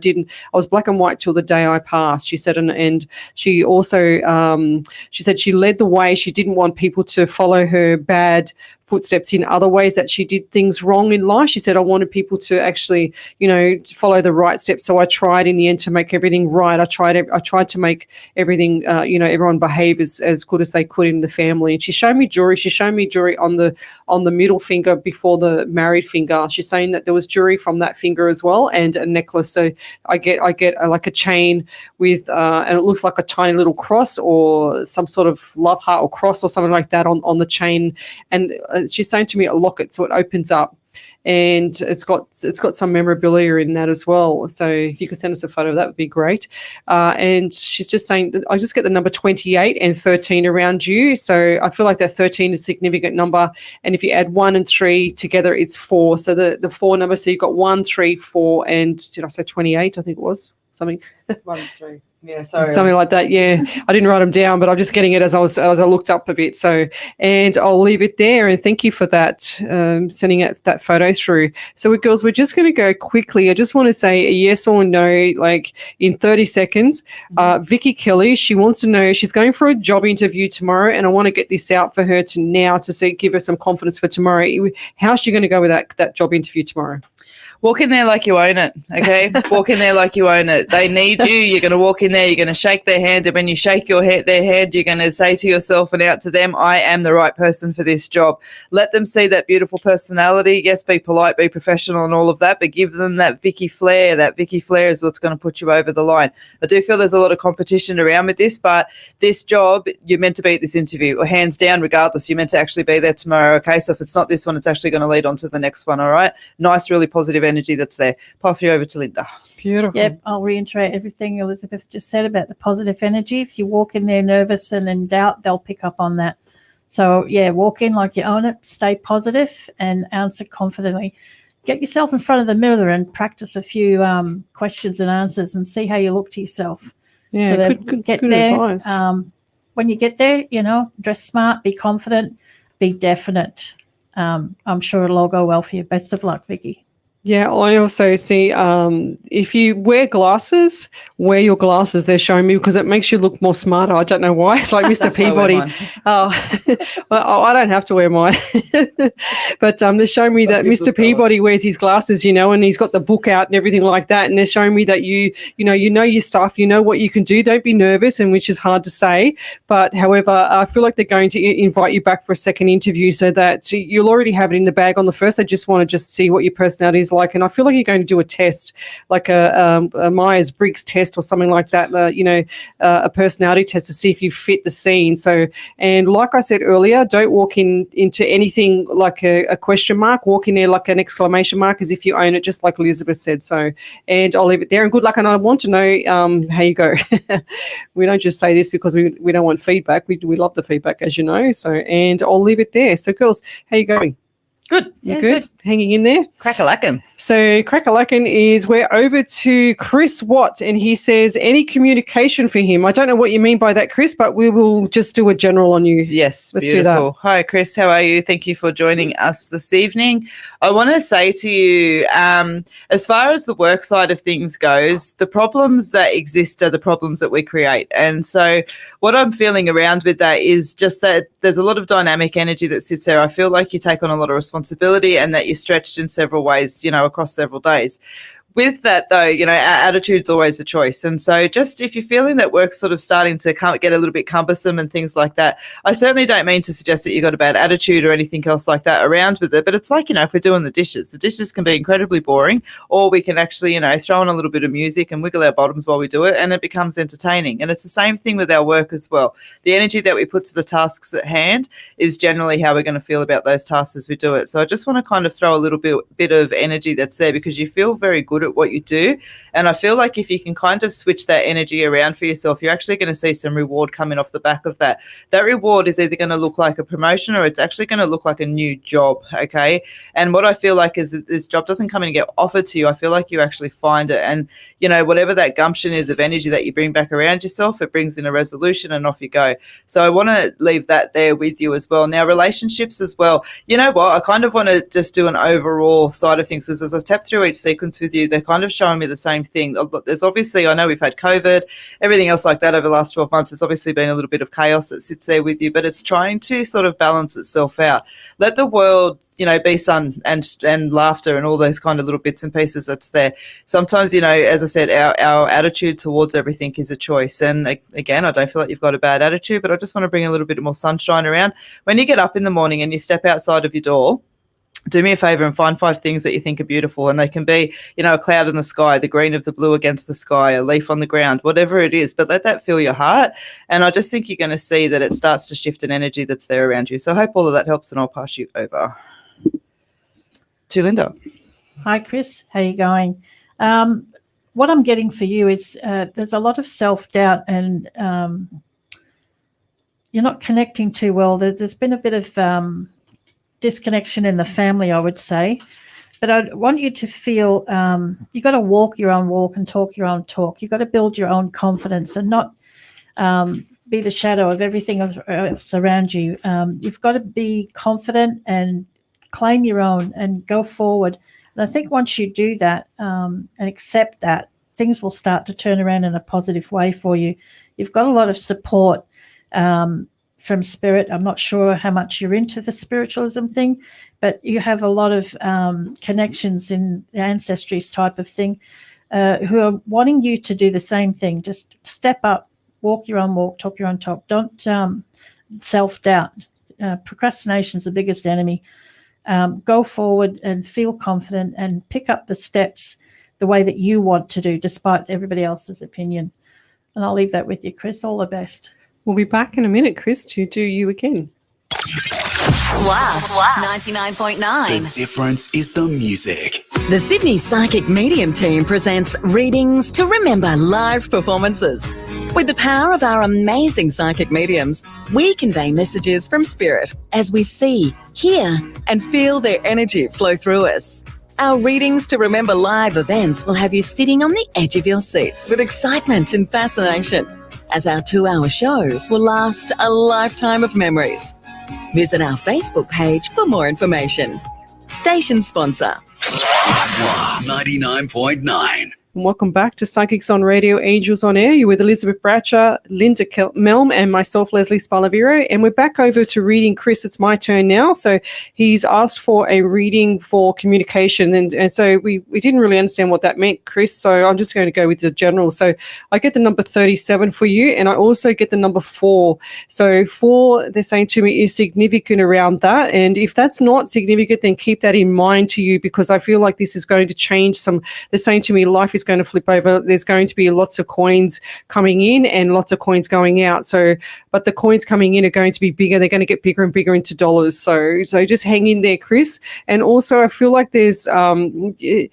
was black and white till the day I passed, she said, and she also she said she led the way. She didn't want people to follow her bad footsteps in other ways that she did things wrong in life. She said, I wanted people to actually, follow the right steps. So I tried in the end to make everything right. I tried to make everything, everyone behave as good as they could in the family. And she showed me jewelry. She showed me jewelry on the middle finger before the married finger. She's saying that there was jewelry from that finger as well, and a necklace. So I get like a chain with, and it looks like a tiny little cross or some sort of love heart or cross or something like that on the chain. And she's saying to me a locket, so it opens up. And it's got some memorabilia in that as well. So if you could send us a photo, that would be great. And she's just saying that I just get the number 28 and 13 around you. So I feel like that 13 is a significant number. And if you add 1 and 3 together, it's 4. So the 4 number, so you've got 1, 3, 4, and did I say 28? I think it was something. 1 and 3. Yeah, sorry. Something like that, yeah. I didn't write them down, but I'm just getting it as I looked up a bit. So, and I'll leave it there. And thank you for that, sending that photo through. So, girls, we're just going to go quickly. I just want to say a yes or no, like in 30 seconds. Vicky Kelly, she wants to know, she's going for a job interview tomorrow, and I want to get this out for her to give her some confidence for tomorrow. How's she going to go with that job interview tomorrow? Walk in there like you own it, okay? Walk in there like you own it. They need you. You're going to walk in there. You're going to shake their hand. And when you shake their hand, you're going to say to yourself and out to them, I am the right person for this job. Let them see that beautiful personality. Yes, be polite, be professional and all of that, but give them that Vicky flair. That Vicky flair is what's going to put you over the line. I do feel there's a lot of competition around with this, but this job, you're meant to be at this interview, or hands down, regardless. You're meant to actually be there tomorrow, okay? So if it's not this one, it's actually going to lead on to the next one, all right? Nice, really positive energy that's there. Pop you over to Linda. Beautiful. Yep, I'll reiterate everything Elizabeth just said about the positive energy. If you walk in there nervous and in doubt, they'll pick up on that. So, yeah, walk in like you own it, stay positive and answer confidently. Get yourself in front of the mirror and practice a few questions and answers and see how you look to yourself. Yeah, so good there. Advice. When you get there, dress smart, be confident, be definite. I'm sure it'll all go well for you. Best of luck, Vicky. Yeah, I also see if you wear glasses, wear your glasses. They're showing me because it makes you look more smarter. I don't know why. It's like Mr. Peabody. Well, I don't have to wear mine. But they're showing me that Mr. Peabody wears his glasses, and he's got the book out and everything like that. And they're showing me that you know your stuff, you know what you can do. Don't be nervous, and which is hard to say. But however, I feel like they're going to invite you back for a second interview so that you'll already have it in the bag on the first. They just want to see what your personality is like. And I feel like you're going to do a test, like a Myers-Briggs test or something like that, a personality test to see if you fit the scene. So, and like I said earlier, don't walk into anything like a question mark. Walk in there like an exclamation mark as if you own it, just like Elizabeth said. So, and I'll leave it there. And good luck. And I want to know how you go. We don't just say this because we don't want feedback. We love the feedback, as you know. So, and I'll leave it there. So, girls, how you going? Good. You good? Hanging in there? Crack-a-lackin'. So crack-a-lackin' is we're over to Chris Watt, and he says any communication for him. I don't know what you mean by that, Chris, but we will just do a general on you. Yes, Let's beautiful. do that. Hi, Chris. How are you? Thank you for joining us this evening. I want to say to you, as far as the work side of things goes, the problems that exist are the problems that we create. And so what I'm feeling around with that is just that there's a lot of dynamic energy that sits there. I feel like you take on a lot of responsibility and that you're stretched in several ways, across several days. With that, though, our attitude's always a choice. And so just if you're feeling that work's sort of starting to get a little bit cumbersome and things like that, I certainly don't mean to suggest that you've got a bad attitude or anything else like that around with it. But it's like, if we're doing the dishes can be incredibly boring, or we can actually, throw in a little bit of music and wiggle our bottoms while we do it, and it becomes entertaining. And it's the same thing with our work as well. The energy that we put to the tasks at hand is generally how we're going to feel about those tasks as we do it. So I just want to kind of throw a little bit of energy that's there because you feel very good at what you do. And I feel like if you can kind of switch that energy around for yourself, you're actually going to see some reward coming off the back of that. That reward is either going to look like a promotion or it's actually going to look like a new job, okay? And what I feel like is that this job doesn't come in and get offered to you. I feel like you actually find it. And, whatever that gumption is of energy that you bring back around yourself, it brings in a resolution and off you go. So I want to leave that there with you as well. Now, relationships as well. You know what? I kind of want to just do an overall side of things. As I step through each sequence with you, they're kind of showing me the same thing. There's obviously, I know we've had COVID, everything else like that over the last 12 months. There's obviously been a little bit of chaos that sits there with you, but it's trying to sort of balance itself out. Let the world, be sun and laughter and all those kind of little bits and pieces that's there. Sometimes, as I said, our attitude towards everything is a choice. And again, I don't feel like you've got a bad attitude, but I just want to bring a little bit more sunshine around. When you get up in the morning and you step outside of your door, do me a favor and find 5 things that you think are beautiful. And they can be, a cloud in the sky, the green of the blue against the sky, a leaf on the ground, whatever it is, but let that fill your heart. And I just think you're going to see that it starts to shift an energy that's there around you. So I hope all of that helps, and I'll pass you over to Linda. Hi, Chris. How are you going? What I'm getting for you is there's a lot of self-doubt, and you're not connecting too well. There's been a bit of disconnection in the family, I would say. But I want you to feel you got to walk your own walk and talk your own talk. You've got to build your own confidence and not be the shadow of everything else around you. You've got to be confident and claim your own and go forward. And I think once you do that and accept that, things will start to turn around in a positive way for you. You've got a lot of support from spirit. I'm not sure how much you're into the spiritualism thing, but you have a lot of connections in the ancestries type of thing who are wanting you to do the same thing. Just step up, walk your own walk, talk your own talk. Don't self-doubt. Procrastination is the biggest enemy. Go forward and feel confident and pick up the steps the way that you want to do, despite everybody else's opinion. And I'll leave that with you, Chris. All the best. We'll be back in a minute, Chris, to do you again. SWA 99.9. The difference is the music. The Sydney Psychic Medium team presents Readings to Remember live performances. With the power of our amazing psychic mediums, we convey messages from spirit as we see, hear, and feel their energy flow through us. Our Readings to Remember live events will have you sitting on the edge of your seats with excitement and fascination, as our 2-hour shows will last a lifetime of memories. Visit our Facebook page for more information. Station sponsor. SWA 99.9. Welcome back to Psychics on Radio, Angels on Air. You're with Elizabeth Bratcher, Linda Melm, and myself, Leslie Spalaviro. And we're back over to reading Chris. It's my turn now. So he's asked for a reading for communication. And so we didn't really understand what that meant, Chris. So I'm just going to go with the general. So I get the number 37 for you, and I also get the number 4. So 4, they're saying to me, is significant around that. And if that's not significant, then keep that in mind to you, because I feel like this is going to change some. They're saying to me, life is going to flip over. There's going to be lots of coins coming in and lots of coins going out. So, but the coins coming in are going to be bigger. They're going to get bigger and bigger into dollars. So just hang in there, Chris. And also, I feel like there's they're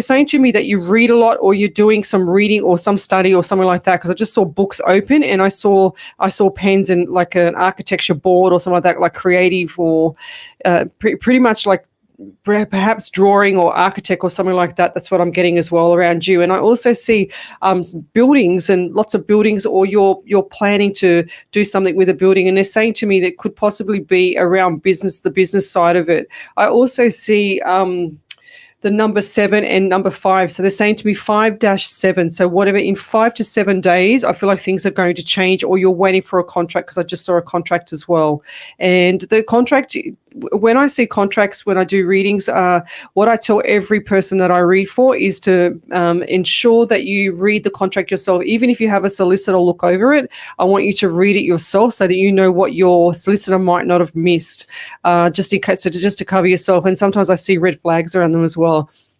saying to me that you read a lot, or you're doing some reading or some study or something like that, because I just saw books open and I saw pens and like an architecture board or something like that, like creative or pretty much like perhaps drawing or architect or something like that. That's what I'm getting as well around you. And I also see buildings and lots of buildings, or you're planning to do something with a building, and they're saying to me that could possibly be around business, the business side of it. I also see the number 7 and number 5. So they're saying to me 5-7. So whatever, in 5 to 7 days, I feel like things are going to change, or you're waiting for a contract, because I just saw a contract as well. And the contract, when I see contracts, when I do readings, what I tell every person that I read for is to ensure that you read the contract yourself. Even if you have a solicitor look over it, I want you to read it yourself so that you know what your solicitor might not have missed, just in case, so just to cover yourself. And sometimes I see red flags around them as well.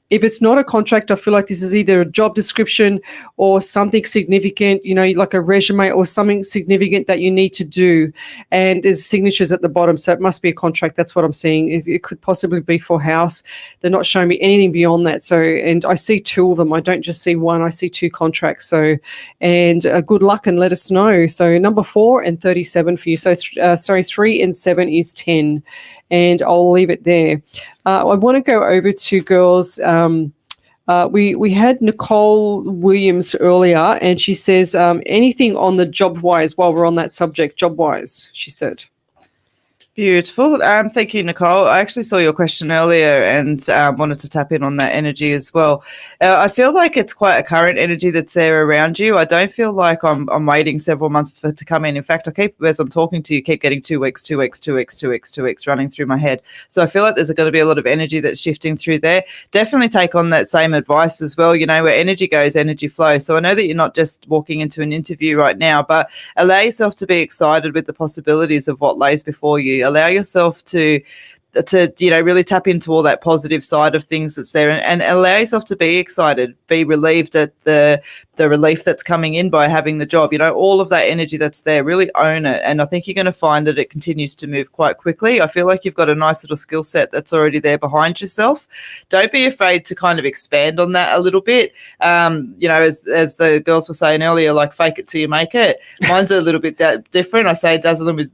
If it's not a contract, I feel like this is either a job description or something significant, like a resume or something significant that you need to do. And there's signatures at the bottom, so it must be a contract. That's what I'm seeing. It could possibly be for house. They're not showing me anything beyond that. So, and I see 2 of them. I don't just see 1. I see 2 contracts. So, and good luck and let us know. So number 4 and 37 for you. So, 3 and 7 is 10. And I'll leave it there. I want to go over to girls. We had Nicole Williams earlier, and she says, anything on the job-wise, while we're on that subject, job-wise, she said. Beautiful. Thank you, Nicole. I actually saw your question earlier and wanted to tap in on that energy as well. I feel like it's quite a current energy that's there around you. I don't feel like I'm waiting several months for it to come in. In fact, as I'm talking to you, keep getting 2 weeks running through my head. So I feel like there's going to be a lot of energy that's shifting through there. Definitely take on that same advice as well. You know, where energy goes, energy flows. So I know that you're not just walking into an interview right now, but allow yourself to be excited with the possibilities of what lays before you. Allow yourself to really tap into all that positive side of things that's there, and allow yourself to be excited, be relieved at the relief that's coming in by having the job. You know, all of that energy that's there, really own it. And I think you're going to find that it continues to move quite quickly. I feel like you've got a nice little skill set that's already there behind yourself. Don't be afraid to kind of expand on that a little bit. You know, as the girls were saying earlier, like fake it till you make it. Mine's a little bit different. I say dazzle them with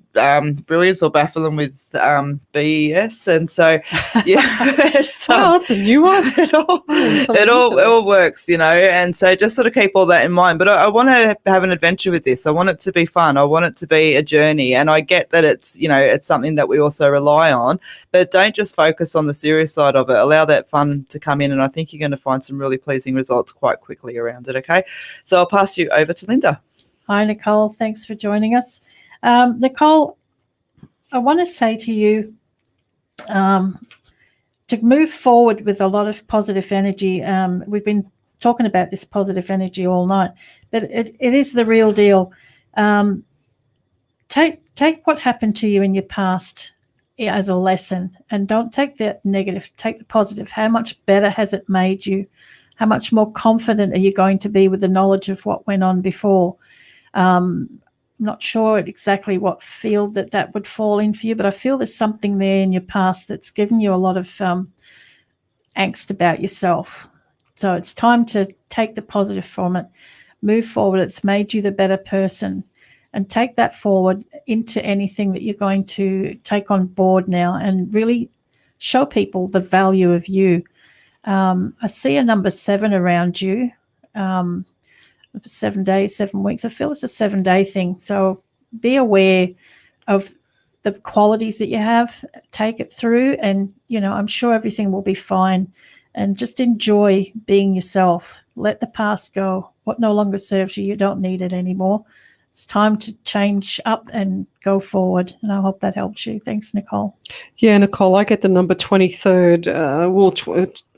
brilliance or baffle them with BS. And so, yeah. That's a new one. It all works, you know, and so just sort of keep all that in mind. But I want to have an adventure with this. I want it to be fun. I want it to be a journey. And I get that it's, you know, it's something that we also rely on, but don't just focus on the serious side of it. Allow that fun to come in. And I think you're going to find some really pleasing results quite quickly around it. Okay. So I'll pass you over to Linda. Hi, Nicole. Thanks for joining us. Nicole, I want to say to you, to move forward with a lot of positive energy. We've been talking about this positive energy all night, but it is the real deal. Take what happened to you in your past as a lesson, and don't take the negative, take the positive. How much better has it made you? How much more confident are you going to be with the knowledge of what went on before? I'm not sure exactly what field that would fall in for you, but I feel there's something there in your past that's given you a lot of angst about yourself. So it's time to take the positive from it, move forward. It's made you the better person, and take that forward into anything that you're going to take on board now, and really show people the value of you. I see a number 7 around you. 7 days, 7 weeks. I feel it's a 7-day thing. So be aware of the qualities that you have, take it through, and, you know, I'm sure everything will be fine. And just enjoy being yourself. Let the past go. What no longer serves you, you don't need it anymore. It's time to change up and go forward. And I hope that helps you. Thanks, Nicole. Yeah, Nicole, I get the number 23rd,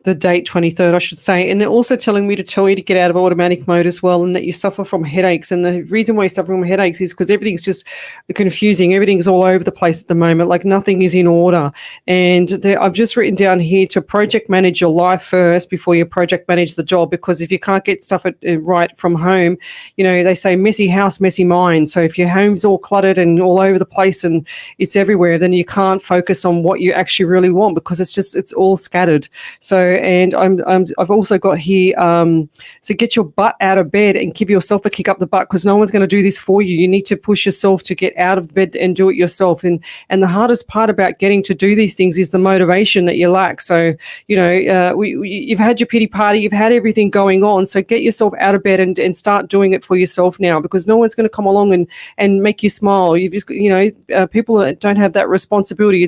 the date 23rd, I should say. And they're also telling me to tell you to get out of automatic mode as well, and that you suffer from headaches. And the reason why you suffer from headaches is because everything's just confusing. Everything's all over the place at the moment. Like nothing is in order. And I've just written down here to project manage your life first before you project manage the job, because if you can't get stuff right from home, you know, they say messy house, messy mind. So if your home's all cluttered and all over the place and it's everywhere, then you can't focus on what you actually really want, because it's all scattered. So, and I've also got here, so get your butt out of bed and give yourself a kick up the butt, because no one's going to do this for you. You need to push yourself to get out of bed and do it yourself. And the hardest part about getting to do these things is the motivation that you lack. So, you know, you've had your pity party, you've had everything going on. So get yourself out of bed and start doing it for yourself now, because no one's going to come along and make you smile. You've just, you know, people that don't have that responsibility.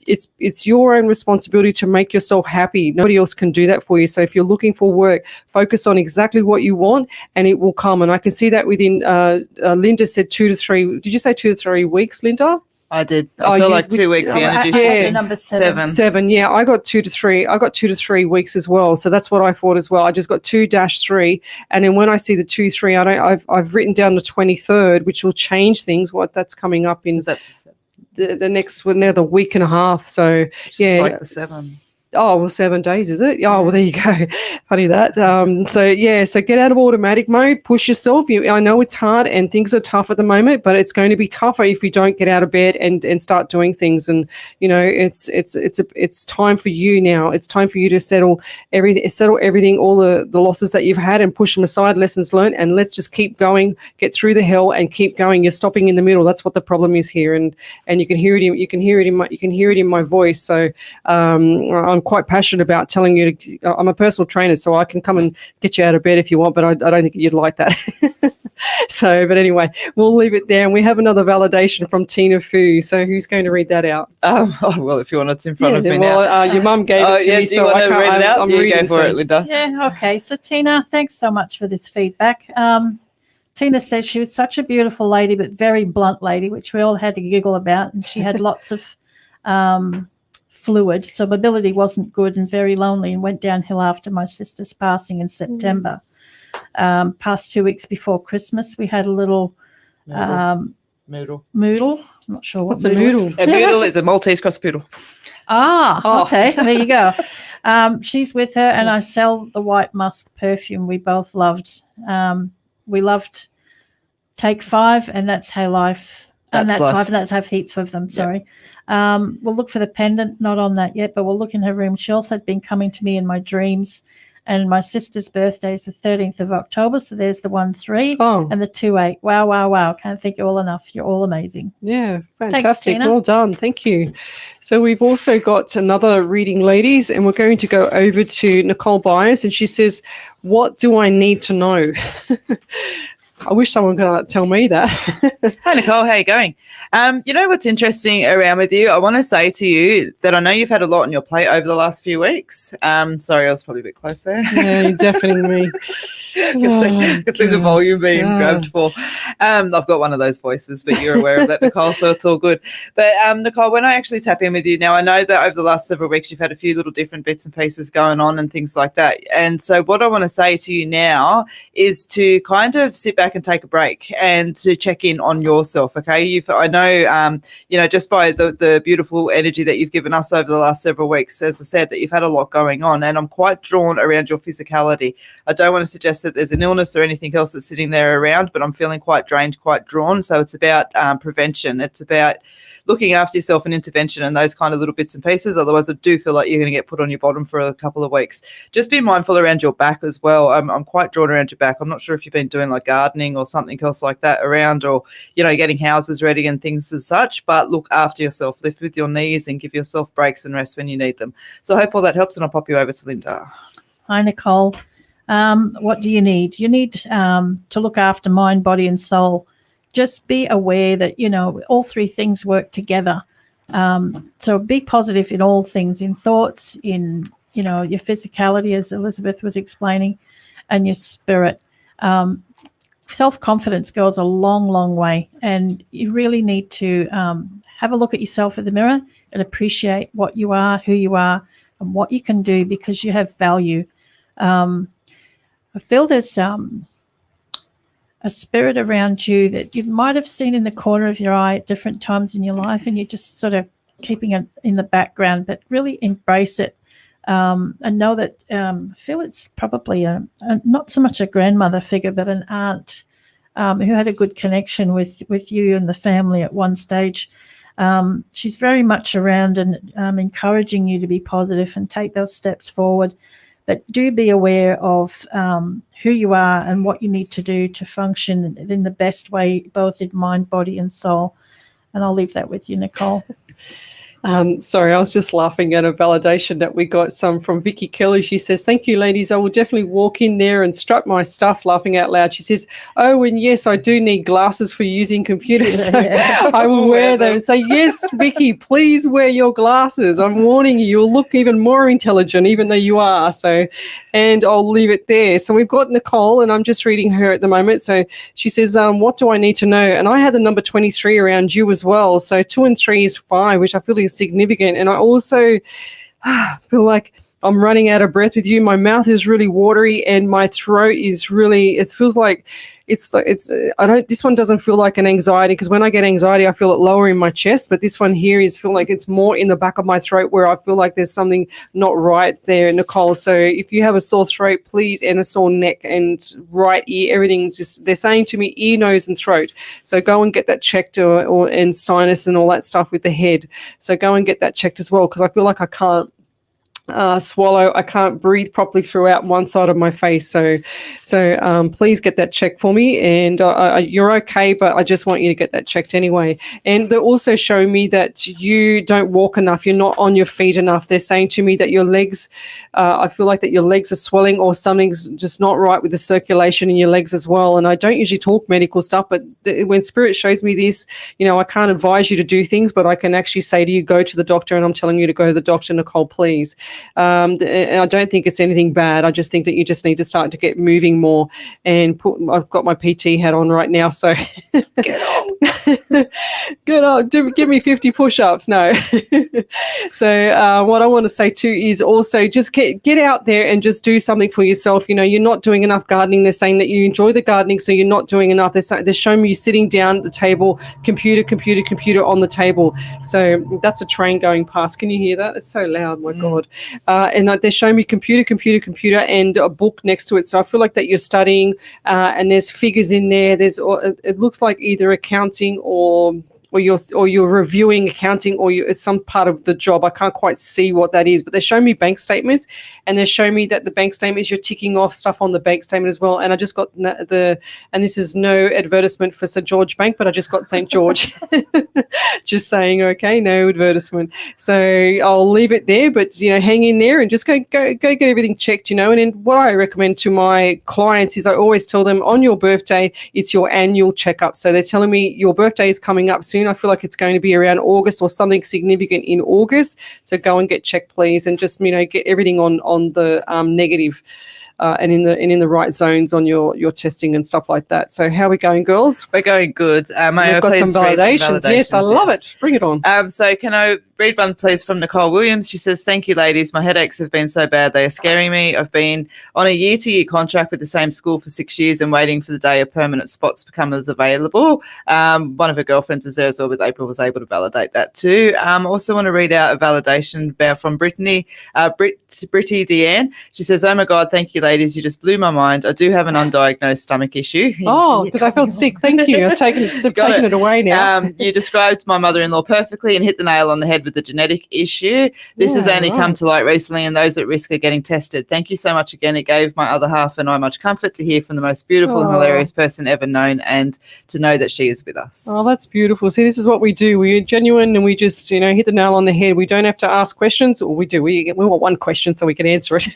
It's your own responsibility to make yourself happy. Nobody else can do that for you. So if you're looking for work, focus on exactly what you want, and it will come. And I can see that within, Linda said 2 to 3. Did you say 2 to 3 weeks, Linda? I did. I feel like 2 weeks. The energy. Yeah, number 7. 7. Yeah, I got 2 to 3. I got 2 to 3 weeks as well. So that's what I thought as well. I just got 2-3, and then when I see the 2-3, I've written down the 23rd, which will change things. What that's coming up in the next another week and a half. So yeah, like the 7. Oh, well, 7 days, is it? Oh, well, there you go. Funny that. So get out of automatic mode, push yourself. I know it's hard and things are tough at the moment, but it's going to be tougher if you don't get out of bed and start doing things. And, you know, it's time for you now. It's time for you to settle everything, all the losses that you've had, and push them aside, lessons learned, and let's just keep going, get through the hell and keep going. You're stopping in the middle. That's what the problem is here. And you can hear it in my voice. So I'm quite passionate about telling you I'm a personal trainer, so I can come and get you out of bed if you want, but I don't think you'd like that. So, but anyway, we'll leave it there. And we have another validation from Tina Fu. So who's going to read that out? Well, if you want, it's in front of me now. Your mum gave it to me, so I can't read it out. I'm You reading go for it, Linda. Yeah, okay. So, Tina, thanks so much for this feedback. Tina says she was such a beautiful lady, but very blunt lady, which we all had to giggle about. And she had lots of fluid, so mobility wasn't good and very lonely, and went downhill after my sister's passing in September. Past 2 weeks before Christmas, we had a little Moodle. Moodle. I'm not sure what's a moodle. A moodle is a Maltese cross poodle. Okay, there you go. She's with her, and I sell the White Musk perfume we both loved. We loved Take 5, and That's How Life, and That's Life, and That's Have Heaps with them. Sorry. We'll look for the pendant, not on that yet, but we'll look in her room. She also had been coming to me in my dreams, and my sister's birthday is the 13th of October, so there's the 1-3 and the 2-8. Wow. Can't thank you all enough. You're all amazing. Yeah, fantastic. Thanks, Tina. Well done. Thank you. So we've also got another reading, ladies, and we're going to go over to Nicole Byers, and she says, what do I need to know? I wish someone could tell me that. Hi, Nicole. How are you going? You know what's interesting around with you? I want to say to you that I know you've had a lot on your plate over the last few weeks. Sorry, I was probably a bit close there. Yeah, you're deafening me. Could see the volume being grabbed for. I've got one of those voices, but you're aware of that, Nicole, so it's all good. But Nicole, when I actually tap in with you now, I know that over the last several weeks you've had a few little different bits and pieces going on and things like that. And so what I want to say to you now is to kind of sit back and take a break and to check in on yourself. Okay, I know, just by the beautiful energy that you've given us over the last several weeks, as I said, that you've had a lot going on, and I'm quite drawn around your physicality. I don't want to suggest that there's an illness or anything else that's sitting there around, but I'm feeling quite drained, quite drawn. So it's about prevention. It's about looking after yourself and intervention and those kind of little bits and pieces. Otherwise, I do feel like you're going to get put on your bottom for a couple of weeks. Just be mindful around your back as well. I'm quite drawn around your back. I'm not sure if you've been doing like gardening or something else like that around, or, getting houses ready and things as such, but look after yourself. Lift with your knees and give yourself breaks and rest when you need them. So I hope all that helps, and I'll pop you over to Linda. Hi, Nicole. What do you need? You need to look after mind, body, and soul. Just be aware that, all three things work together. So be positive in all things, in thoughts, in, your physicality, as Elizabeth was explaining, and your spirit. Self-confidence goes a long, long way, and you really need to have a look at yourself in the mirror and appreciate what you are, who you are, and what you can do, because you have value. I feel there's a spirit around you that you might have seen in the corner of your eye at different times in your life, and you're just sort of keeping it in the background, but really embrace it. And know that I feel it's probably not so much a grandmother figure, but an aunt who had a good connection with you and the family at one stage. She's very much around and encouraging you to be positive and take those steps forward. But do be aware of who you are and what you need to do to function in the best way, both in mind, body, and soul. And I'll leave that with you, Nicole. Sorry, I was just laughing at a validation that we got some from Vicky Kelly. She says, thank you, ladies. I will definitely walk in there and strut my stuff, laughing out loud. She says, oh, and yes, I do need glasses for using computers. So I will wear them. So yes, Vicky, please wear your glasses. I'm warning you, you'll look even more intelligent, even though you are. So, and I'll leave it there. So we've got Nicole, and I'm just reading her at the moment. So she says, what do I need to know? And I had the number 23 around you as well. So 2 and 3 is 5, which I feel is significant. And I also feel like I'm running out of breath with you. My mouth is really watery, and my throat is really, it feels like this one doesn't feel like an anxiety, because when I get anxiety, I feel it lower in my chest, but this one here feel like it's more in the back of my throat, where I feel like there's something not right there, Nicole. So if you have a sore throat, please, and a sore neck and right ear, everything's just, they're saying to me ear, nose, and throat. So go and get that checked, and sinus and all that stuff with the head. So go and get that checked as well, because I feel like I can't swallow. I can't breathe properly throughout one side of my face. So please get that checked for me. And you're okay, but I just want you to get that checked anyway. And they're also showing me that you don't walk enough. You're not on your feet enough. They're saying to me that your legs, I feel like that your legs are swelling or something's just not right with the circulation in your legs as well. And I don't usually talk medical stuff, but when Spirit shows me this, I can't advise you to do things, but I can actually say to you, go to the doctor, and I'm telling you to go to the doctor, Nicole, please. And I don't think it's anything bad. I just think that you just need to start to get moving more. And I've got my PT hat on right now, so Get up. get up. Give me 50 push-ups. No. So what I want to say too is also just get out there and just do something for yourself. You're not doing enough gardening. They're saying that you enjoy the gardening, so you're not doing enough. They're showing me you sitting down at the table, computer on the table. So that's a train going past. Can you hear that? It's so loud. My God. And they're showing me computer and a book next to it. So I feel like that you're studying and there's figures in there. It looks like either accounting or you're reviewing accounting, or it's some part of the job. I can't quite see what that is, but they're showing me bank statements, and they're showing me that the bank statements, you're ticking off stuff on the bank statement as well. And I just got and this is no advertisement for St. George Bank, but I just got St. George. Just saying, okay, no advertisement. So I'll leave it there, but hang in there and just go get everything checked, And then what I recommend to my clients is I always tell them, on your birthday, it's your annual checkup. So they're telling me your birthday is coming up soon. I feel like it's going to be around August or something significant in August. So go and get checked, please, and just get everything on the negative and in the right zones on your testing and stuff like that. So how are we going, girls? We're going good. We've got some validations. Yes, I love it. Bring it on. So can I read one, please, from Nicole Williams? She says, "Thank you, ladies. My headaches have been so bad. They are scaring me. I've been on a year-to-year contract with the same school for 6 years and waiting for the day a permanent spots become available." One of her girlfriends is there as well, but April was able to validate that too. Also want to read out a validation from Britty Deanne. She says, "Oh my God, thank you, ladies. You just blew my mind. I do have an undiagnosed stomach issue." Oh, because I felt sick. Thank you. They've taken it away now. You described my mother-in-law perfectly and hit the nail on the head with the genetic issue. This has only come to light recently, and those at risk are getting tested. Thank you so much again. It gave my other half and I much comfort to hear from the most beautiful and hilarious person ever known, and to know that she is with us." Oh, that's beautiful. See, this is what we do. We're genuine, and we just, hit the nail on the head. We don't have to ask questions, or we do. We want one question so we can answer it,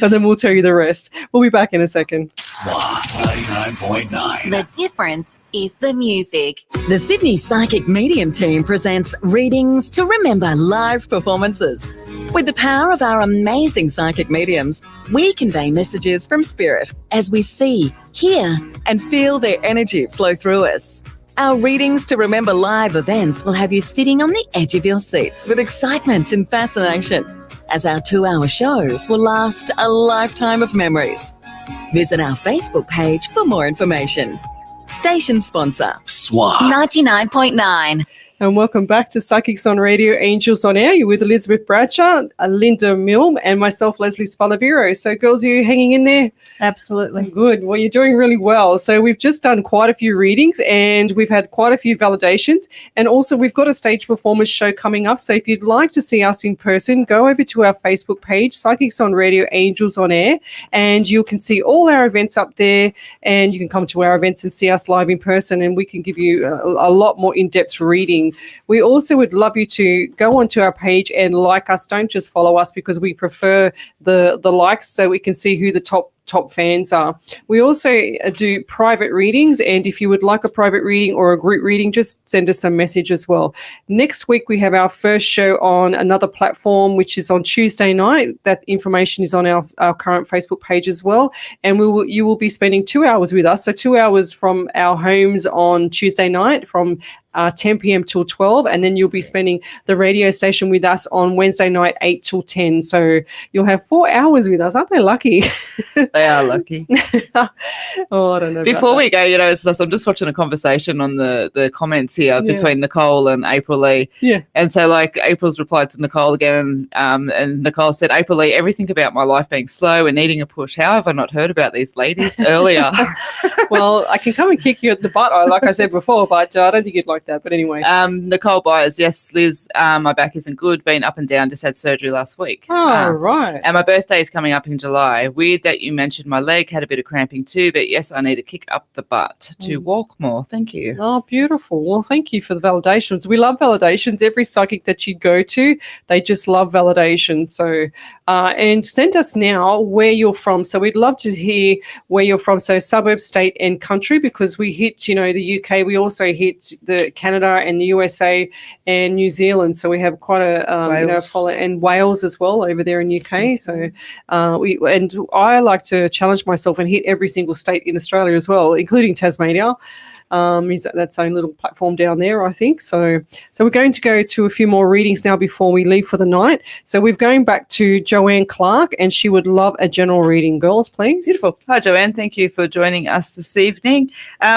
and then we'll tell you the rest. We'll be back in a second. 99.9. The difference is the music. The Sydney Psychic Medium team presents Readings to Remember live performances. With the power of our amazing psychic mediums, we convey messages from spirit as we see, hear, and feel their energy flow through us. Our Readings to Remember live events will have you sitting on the edge of your seats with excitement and fascination, as our 2-hour shows will last a lifetime of memories. Visit our Facebook page for more information. Station sponsor, SWA. 99.9. And welcome back to Psychics on Radio, Angels on Air. You're with Elizabeth Bradshaw, Linda Milne, and myself, Leslie Spalaviro. So, girls, are you hanging in there? Absolutely. Good. Well, you're doing really well. So we've just done quite a few readings, and we've had quite a few validations. And also, we've got a stage performance show coming up. So if you'd like to see us in person, go over to our Facebook page, Psychics on Radio, Angels on Air, and you can see all our events up there, and you can come to our events and see us live in person, and we can give you a lot more in-depth reading. We also would love you to go onto our page and like us. Don't just follow us, because we prefer the likes, so we can see who the top fans are. We also do private readings, and if you would like a private reading or a group reading, just send us a message as well. Next week we have our first show on another platform, which is on Tuesday night. That information is on our current Facebook page as well, and you will be spending 2 hours with us. So 2 hours from our homes on Tuesday night from 10 p.m. till 12, and then you'll be spending the radio station with us on Wednesday night 8 till 10. So you'll have 4 hours with us. Aren't they lucky? They are lucky. Oh, I don't know. Before we go, it's just, I'm just watching a conversation on the comments here between Nicole and April Lee. Yeah. And so, like, April's replied to Nicole again, and Nicole said, April Lee, everything about my life being slow and needing a push. How have I not heard about these ladies earlier? Well, I can come and kick you at the butt, like I said before, but I don't think you'd like that. But anyway. Nicole Byers, yes, Liz, my back isn't good. Been up and down, just had surgery last week. Oh, right. And my birthday is coming up in July. Weird that you mentioned my leg, had a bit of cramping too, but yes, I need to kick up the butt to walk more. Thank you. Oh, beautiful. Well, thank you for the validations. We love validations. Every psychic that you go to, they just love validation. So, and send us now where you're from. So we'd love to hear where you're from. So suburb, state and country, because we hit, the UK. We also hit the Canada and the USA and New Zealand. So we have quite a, follow, and Wales as well over there in UK. So I like to challenge myself and hit every single state in Australia as well, including Tasmania. Is that's own little platform down there, I think. So we're going to go to a few more readings now before we leave for the night. So we're going back to Joanne Clark, and she would love a general reading. Girls, please. Beautiful. Hi, Joanne. Thank you for joining us this evening.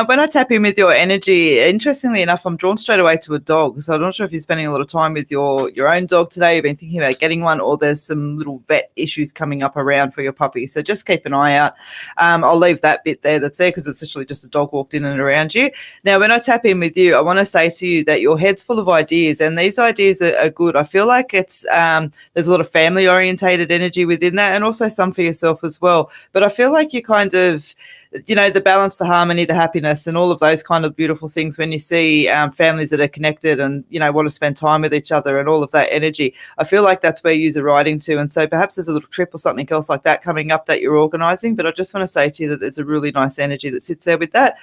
When I tap in with your energy, interestingly enough, I'm drawn straight away to a dog. So I'm not sure if you're spending a lot of time with your own dog today. You've been thinking about getting one, or there's some little vet issues coming up around for your puppy. So just keep an eye out. I'll leave that bit there that's there because it's literally just a dog walked in and around you. Now, when I tap in with you, I want to say to you that your head's full of ideas, and these ideas are good. I feel like it's there's a lot of family-orientated energy within that, and also some for yourself as well. But I feel like you kind of, the balance, the harmony, the happiness, and all of those kind of beautiful things when you see families that are connected and, want to spend time with each other and all of that energy. I feel like that's where you're riding to. And so perhaps there's a little trip or something else like that coming up that you're organising. But I just want to say to you that there's a really nice energy that sits there with that.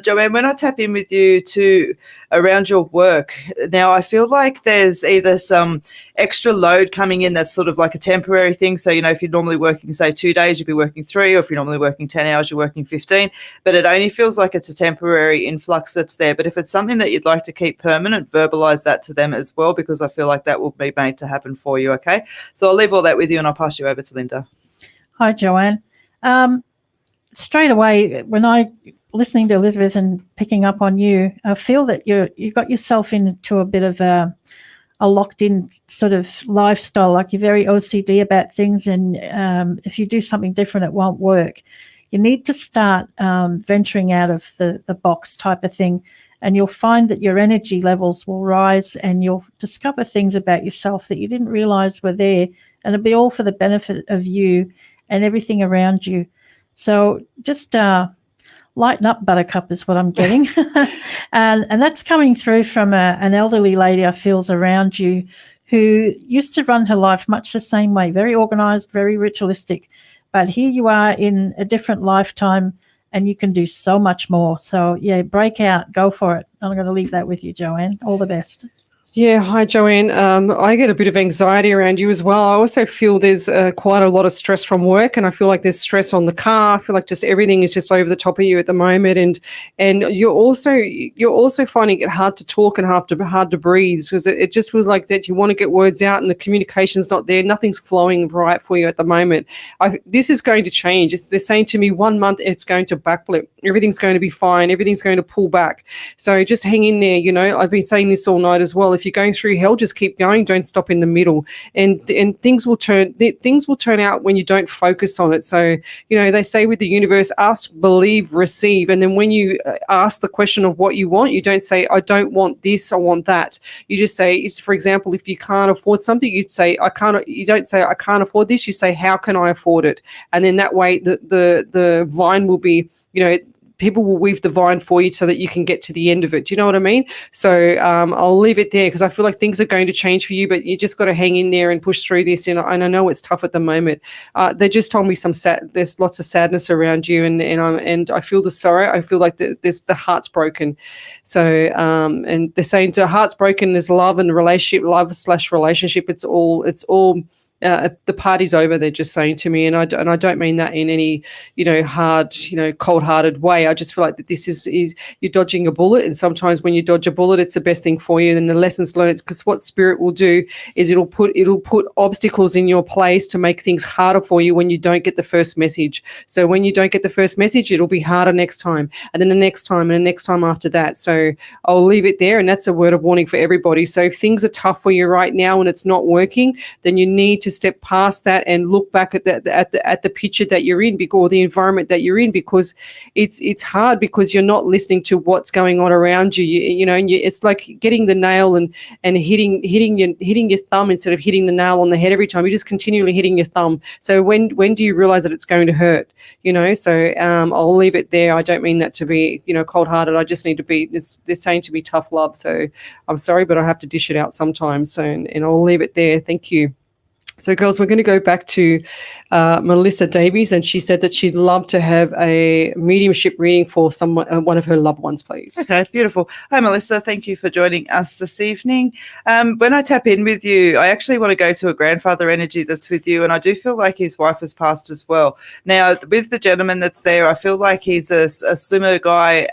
Joanne, when I tap in with you too around your work, now I feel like there's either some extra load coming in that's sort of like a temporary thing. So, if you're normally working, say, 2 days, you'd be working 3, or if you're normally working 10 hours, you're working 15, but it only feels like it's a temporary influx that's there. But if it's something that you'd like to keep permanent, verbalize that to them as well, because I feel like that will be made to happen for you. Okay. So I'll leave all that with you and I'll pass you over to Linda. Hi, Joanne. Straight away, when I listening to Elizabeth and picking up on you, I feel that you got yourself into a bit of a locked-in sort of lifestyle, like you're very OCD about things, and if you do something different, it won't work. You need to start venturing out of the box type of thing, and you'll find that your energy levels will rise, and you'll discover things about yourself that you didn't realize were there, and it'll be all for the benefit of you and everything around you. So just lighten up, Buttercup, is what I'm getting. and that's coming through from an elderly lady I feel's around you who used to run her life much the same way, very organized, very ritualistic. But here you are in a different lifetime, and you can do so much more. So, yeah, break out, go for it. I'm going to leave that with you, Joanne. All the best. Yeah, hi, Joanne. I get a bit of anxiety around you as well. I also feel there's quite a lot of stress from work, and I feel like there's stress on the car. I feel like just everything is just over the top of you at the moment, and you're also finding it hard to talk and hard to breathe, because it just feels like that you want to get words out and the communication's not there. Nothing's flowing right for you at the moment. This is going to change. They're saying to me 1 month it's going to backflip. Everything's going to be fine. Everything's going to pull back. So just hang in there. I've been saying this all night as well. If you're going through hell, just keep going. Don't stop in the middle, and things will turn out when you don't focus on it. So they say with the universe, ask, believe, receive. And then when you ask the question of what you want, you don't say I don't want this, I want that. You just say, for example, if you can't afford something, you'd say I can't. You don't say I can't afford this. You say how can I afford it? And then that way the vine will be, people will weave the vine for you so that you can get to the end of it. Do you know what I mean? So I'll leave it there, because I feel like things are going to change for you, but you just got to hang in there and push through this. And I know it's tough at the moment. They just told me there's lots of sadness around you, and I feel the sorrow. I feel like the heart's broken. So and they're saying to heart's broken, there's love and relationship, love/relationship. It's all the party's over, they're just saying to me, and I don't mean that in any, hard, cold-hearted way. I just feel like that this is you're dodging a bullet, and sometimes when you dodge a bullet, it's the best thing for you. And the lessons learned, because what spirit will do is it'll put obstacles in your place to make things harder for you when you don't get the first message. So when you don't get the first message, it'll be harder next time, and then the next time, and the next time after that. So I'll leave it there, and that's a word of warning for everybody. So if things are tough for you right now and it's not working, then you need to step past that and look back at the picture that you're in, or the environment that you're in, because it's hard because you're not listening to what's going on around you. And it's like getting the nail and hitting your thumb instead of hitting the nail on the head every time. You're just continually hitting your thumb. So when do you realize that it's going to hurt? So I'll leave it there. I don't mean that to be cold-hearted. I just need to be. They're saying to be tough love. So I'm sorry, but I have to dish it out sometimes. So and I'll leave it there. Thank you. So, girls, we're going to go back to Melissa Davies, and she said that she'd love to have a mediumship reading for someone, one of her loved ones, please. Okay, beautiful. Hi, Melissa. Thank you for joining us this evening. When I tap in with you, I actually want to go to a grandfather energy that's with you, and I do feel like his wife has passed as well. Now, with the gentleman that's there, I feel like he's a slimmer guy,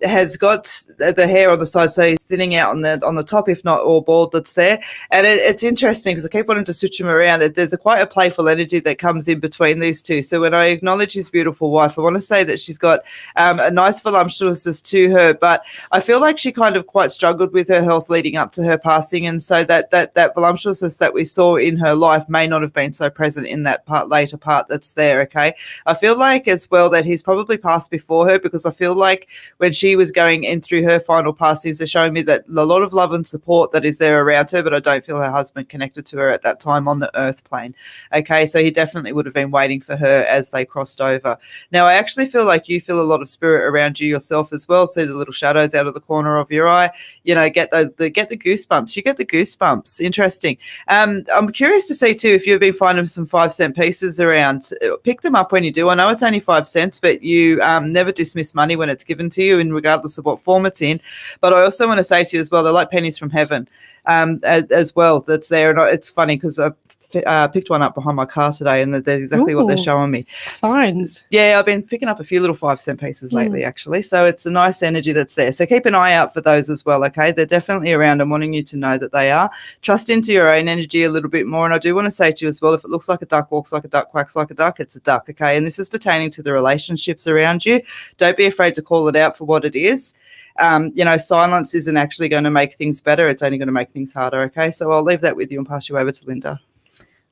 has got the hair on the side, so he's thinning out on the top, if not all bald, that's there. And it's interesting because I keep wanting to switch him around. There's quite a playful energy that comes in between these two. So when I acknowledge his beautiful wife, I want to say that she's got a nice voluptuousness to her, but I feel like she kind of quite struggled with her health leading up to her passing, and so that voluptuousness that we saw in her life may not have been so present in that later part that's there, okay? I feel like as well that he's probably passed before her, because I feel like when she was going in through her final passings, they're showing me that a lot of love and support that is there around her, but I don't feel her husband connected to her at that time on the earth plane. Okay, so he definitely would have been waiting for her as they crossed over. Now, I actually feel like you feel a lot of spirit around you yourself as well. See the little shadows out of the corner of your eye. Get the goosebumps. You get the goosebumps. Interesting. I'm curious to see too if you've been finding some 5-cent pieces around. Pick them up when you do. I know it's only 5 cents, but you never dismiss money when it's given to you, and regardless of what form it's in. But I also want to say to you as well, they're like pennies from heaven as well. That's there. And it's funny because I picked one up behind my car today, and they're exactly what they're showing me. Signs. Yeah, I've been picking up a few little 5-cent pieces lately, actually. So it's a nice energy that's there. So keep an eye out for those as well, okay? They're definitely around. I'm wanting you to know that they are. Trust into your own energy a little bit more. And I do want to say to you as well, if it looks like a duck, walks like a duck, quacks like a duck, it's a duck, okay? And this is pertaining to the relationships around you. Don't be afraid to call it out for what it is. Silence isn't actually going to make things better. It's only going to make things harder, okay? So I'll leave that with you and pass you over to Linda.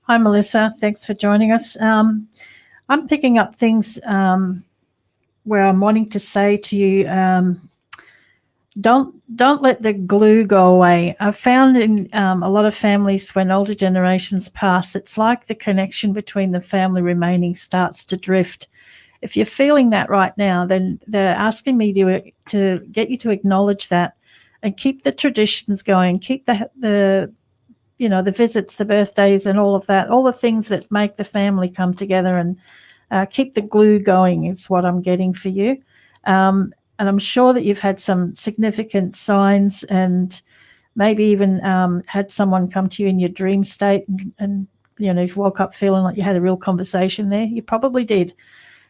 Hi, Melissa. Thanks for joining us. I'm picking up things where I'm wanting to say to you, don't let the glue go away. I've found in a lot of families when older generations pass, it's like the connection between the family remaining starts to drift. If you're feeling that right now, then they're asking me to get you to acknowledge that and keep the traditions going, keep the visits, the birthdays and all of that, all the things that make the family come together, and keep the glue going is what I'm getting for you. And I'm sure that you've had some significant signs, and maybe even had someone come to you in your dream state and you've woke up feeling like you had a real conversation there. You probably did.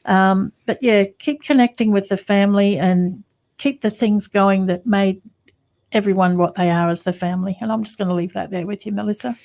But yeah, keep connecting with the family and keep the things going that made everyone what they are as the family. And I'm just going to leave that there with you, Melissa.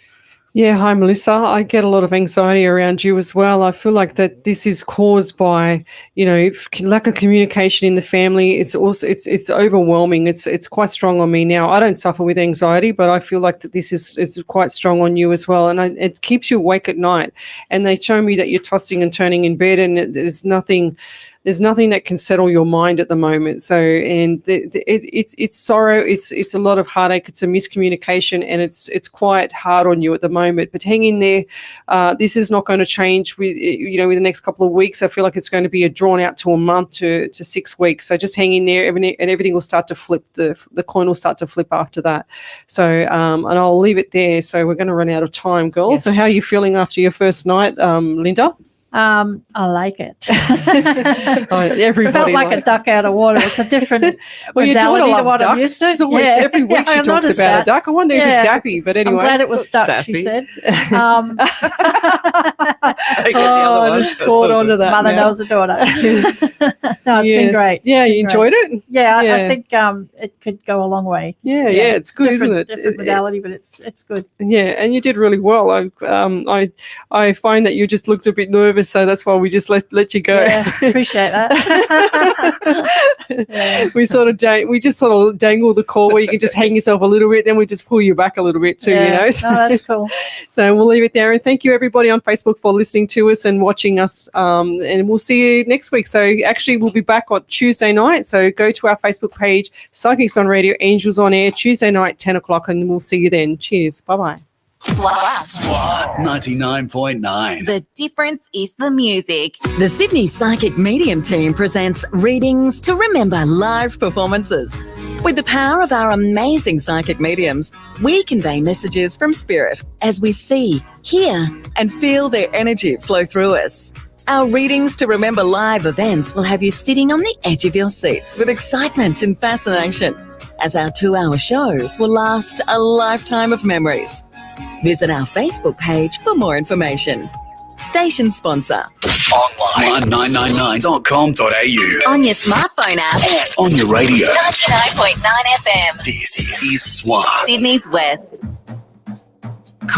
Yeah, hi, Melissa. I get a lot of anxiety around you as well. I feel like that this is caused by, lack of communication in the family. It's also it's overwhelming. It's quite strong on me now. I don't suffer with anxiety, but I feel like that this is quite strong on you as well. And it keeps you awake at night. And they show me that you're tossing and turning in bed, and there's nothing that can settle your mind at the moment. So, and it's sorrow, it's a lot of heartache, it's a miscommunication, and it's quite hard on you at the moment. But hang in there. This is not going to change with the next couple of weeks. I feel like it's going to be drawn out to a month to 6 weeks. So just hang in there, and everything will start to flip. The coin will start to flip after that. So, and I'll leave it there. So we're going to run out of time, girls. Yes. So how are you feeling after your first night, Linda? I like it. Everybody felt like a likes duck out of water. It's a different Well, your daughter modality to loves what I'm ducks. used to. She's always, every week she I talks noticed about that. a duck. I wonder if it's Daffy, but anyway. I'm glad it was duck, she Daffy. said. I just caught onto that. Mother now. knows the daughter. No, it's been Yes. great. Yeah, It's you been enjoyed great. it? Yeah, I Yeah. think it could go a long way. Yeah, it's good, isn't it? Different modality, but it's good. Yeah, and you did really well. I find that you just looked a bit nervous, so that's why we just let you go. Yeah, appreciate that. Yeah. We just sort of dangle the call where you can just hang yourself a little bit, then we just pull you back a little bit too, Yeah. So. No, that's cool. So we'll leave it there. And thank you everybody on Facebook for listening to us and watching us. And we'll see you next week. So actually we'll be back on Tuesday night. So go to our Facebook page, Psychics on Radio, Angels on Air, Tuesday night, 10 o'clock, and we'll see you then. Cheers. Bye-bye. SWR 99.9. The difference is the music. The Sydney Psychic Medium team presents Readings to Remember live performances. With the power of our amazing psychic mediums, we convey messages from spirit as we see, hear, and feel their energy flow through us. Our Readings to Remember live events will have you sitting on the edge of your seats with excitement and fascination, as our 2-hour shows will last a lifetime of memories. Visit our Facebook page for more information. Station sponsor. Online. SWR999.com.au. On your smartphone app. On your radio. 99.9 FM. This is SWR. Sydney's West.